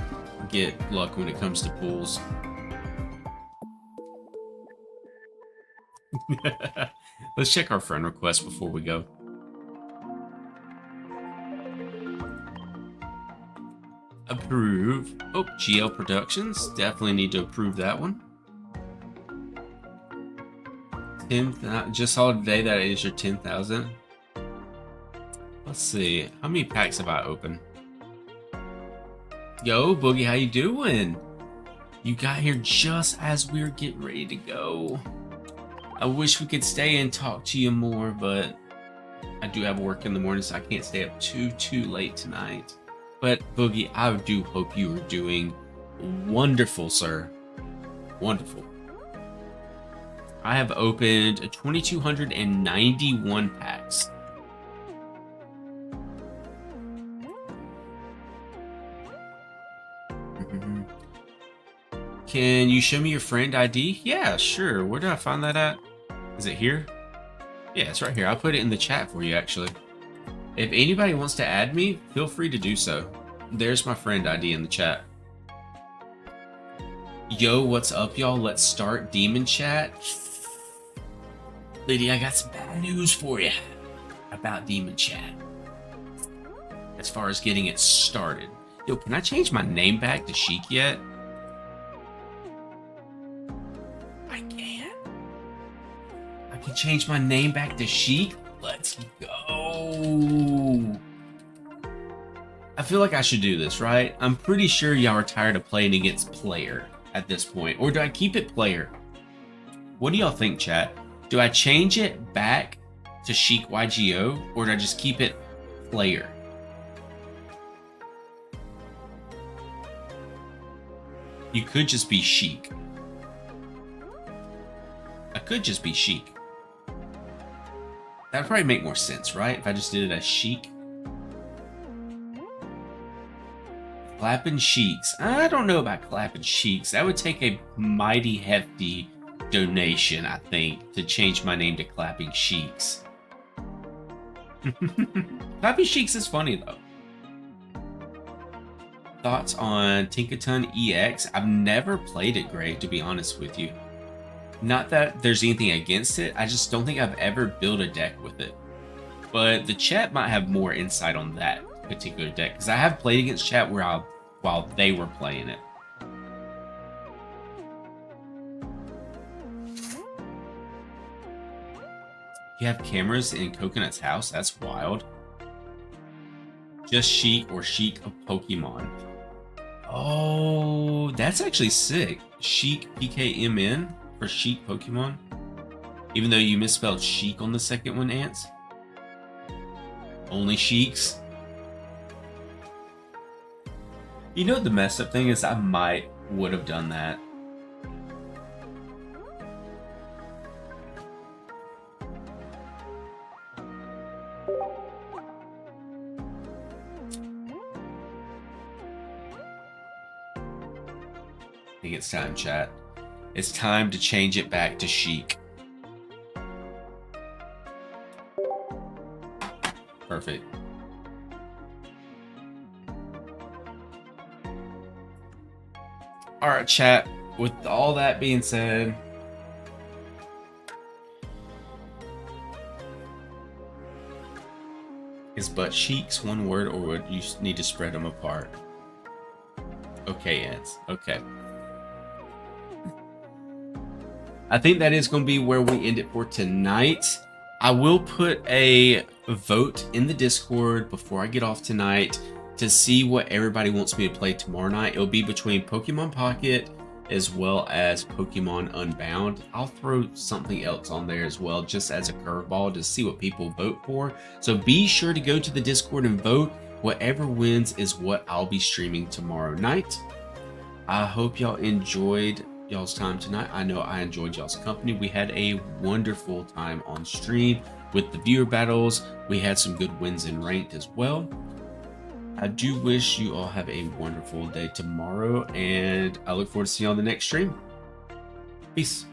get luck when it comes to pulls. Let's check our friend request before we go. Approve. Oh, GL Productions. Definitely need to approve that one. 10th, just saw today that is your 10,000. Let's see. How many packs have I opened? Yo, Boogie, how you doing? You got here just as we were getting ready to go. I wish we could stay and talk to you more, but I do have work in the morning, so I can't stay up too late tonight. But Boogie, I do hope you are doing wonderful, sir. Wonderful. I have opened 2,291 packs. Can you show me your friend ID? Yeah, sure. Where did I find that at? Is it here? Yeah, it's right here. I'll put it in the chat for you, actually. If anybody wants to add me, feel free to do so. There's my friend ID in the chat. Yo, what's up, y'all? Let's start Demon Chat. Lady, I got some bad news for you about Demon Chat. As far as getting it started. Yo, can I change my name back to Sheik yet? I can. I can change my name back to Sheik. Let's go. I feel like I should do this, right? I'm pretty sure y'all are tired of playing against player at this point. Or do I keep it player? What do y'all think, chat? Do I change it back to Sheik YGO, or do I just keep it player? You could just be Sheik. I could just be Sheik. That'd probably make more sense, right? If I just did it as Sheik. Clapping Sheiks. I don't know about clapping Sheiks. That would take a mighty hefty donation, I think, to change my name to Clapping Sheiks. Clapping Sheiks is funny, though. Thoughts on Tinkaton EX? I've never played it great, to be honest with you. Not that there's anything against it, I just don't think I've ever built a deck with it. But the chat might have more insight on that particular deck, because I have played against chat while they were playing it. You have cameras in Coconut's house? That's wild. Just Sheik or Sheik of Pokemon. Oh, that's actually sick. Sheik PKMN for Sheik Pokemon. Even though you misspelled Sheik on the second one, Ants. Only Sheiks. You know, the messed up thing is I would have done that. I think it's time, chat. It's time to change it back to Sheik. Perfect. Alright, chat. With all that being said, is but Sheiks one word, or would you need to spread them apart? Okay, Ants. Okay. I think that is going to be where we end it for tonight. I will put a vote in the Discord before I get off tonight to see what everybody wants me to play tomorrow night. It'll be between Pokemon Pocket as well as Pokemon Unbound. I'll throw something else on there as well, just as a curveball to see what people vote for. So be sure to go to the Discord and vote. Whatever wins is what I'll be streaming tomorrow night. I hope y'all enjoyed y'all's time tonight. I know I enjoyed y'all's company. We had a wonderful time on stream with the viewer battles. We had some good wins in ranked as well. I do wish you all have a wonderful day tomorrow, and I look forward to seeing you on the next stream. Peace.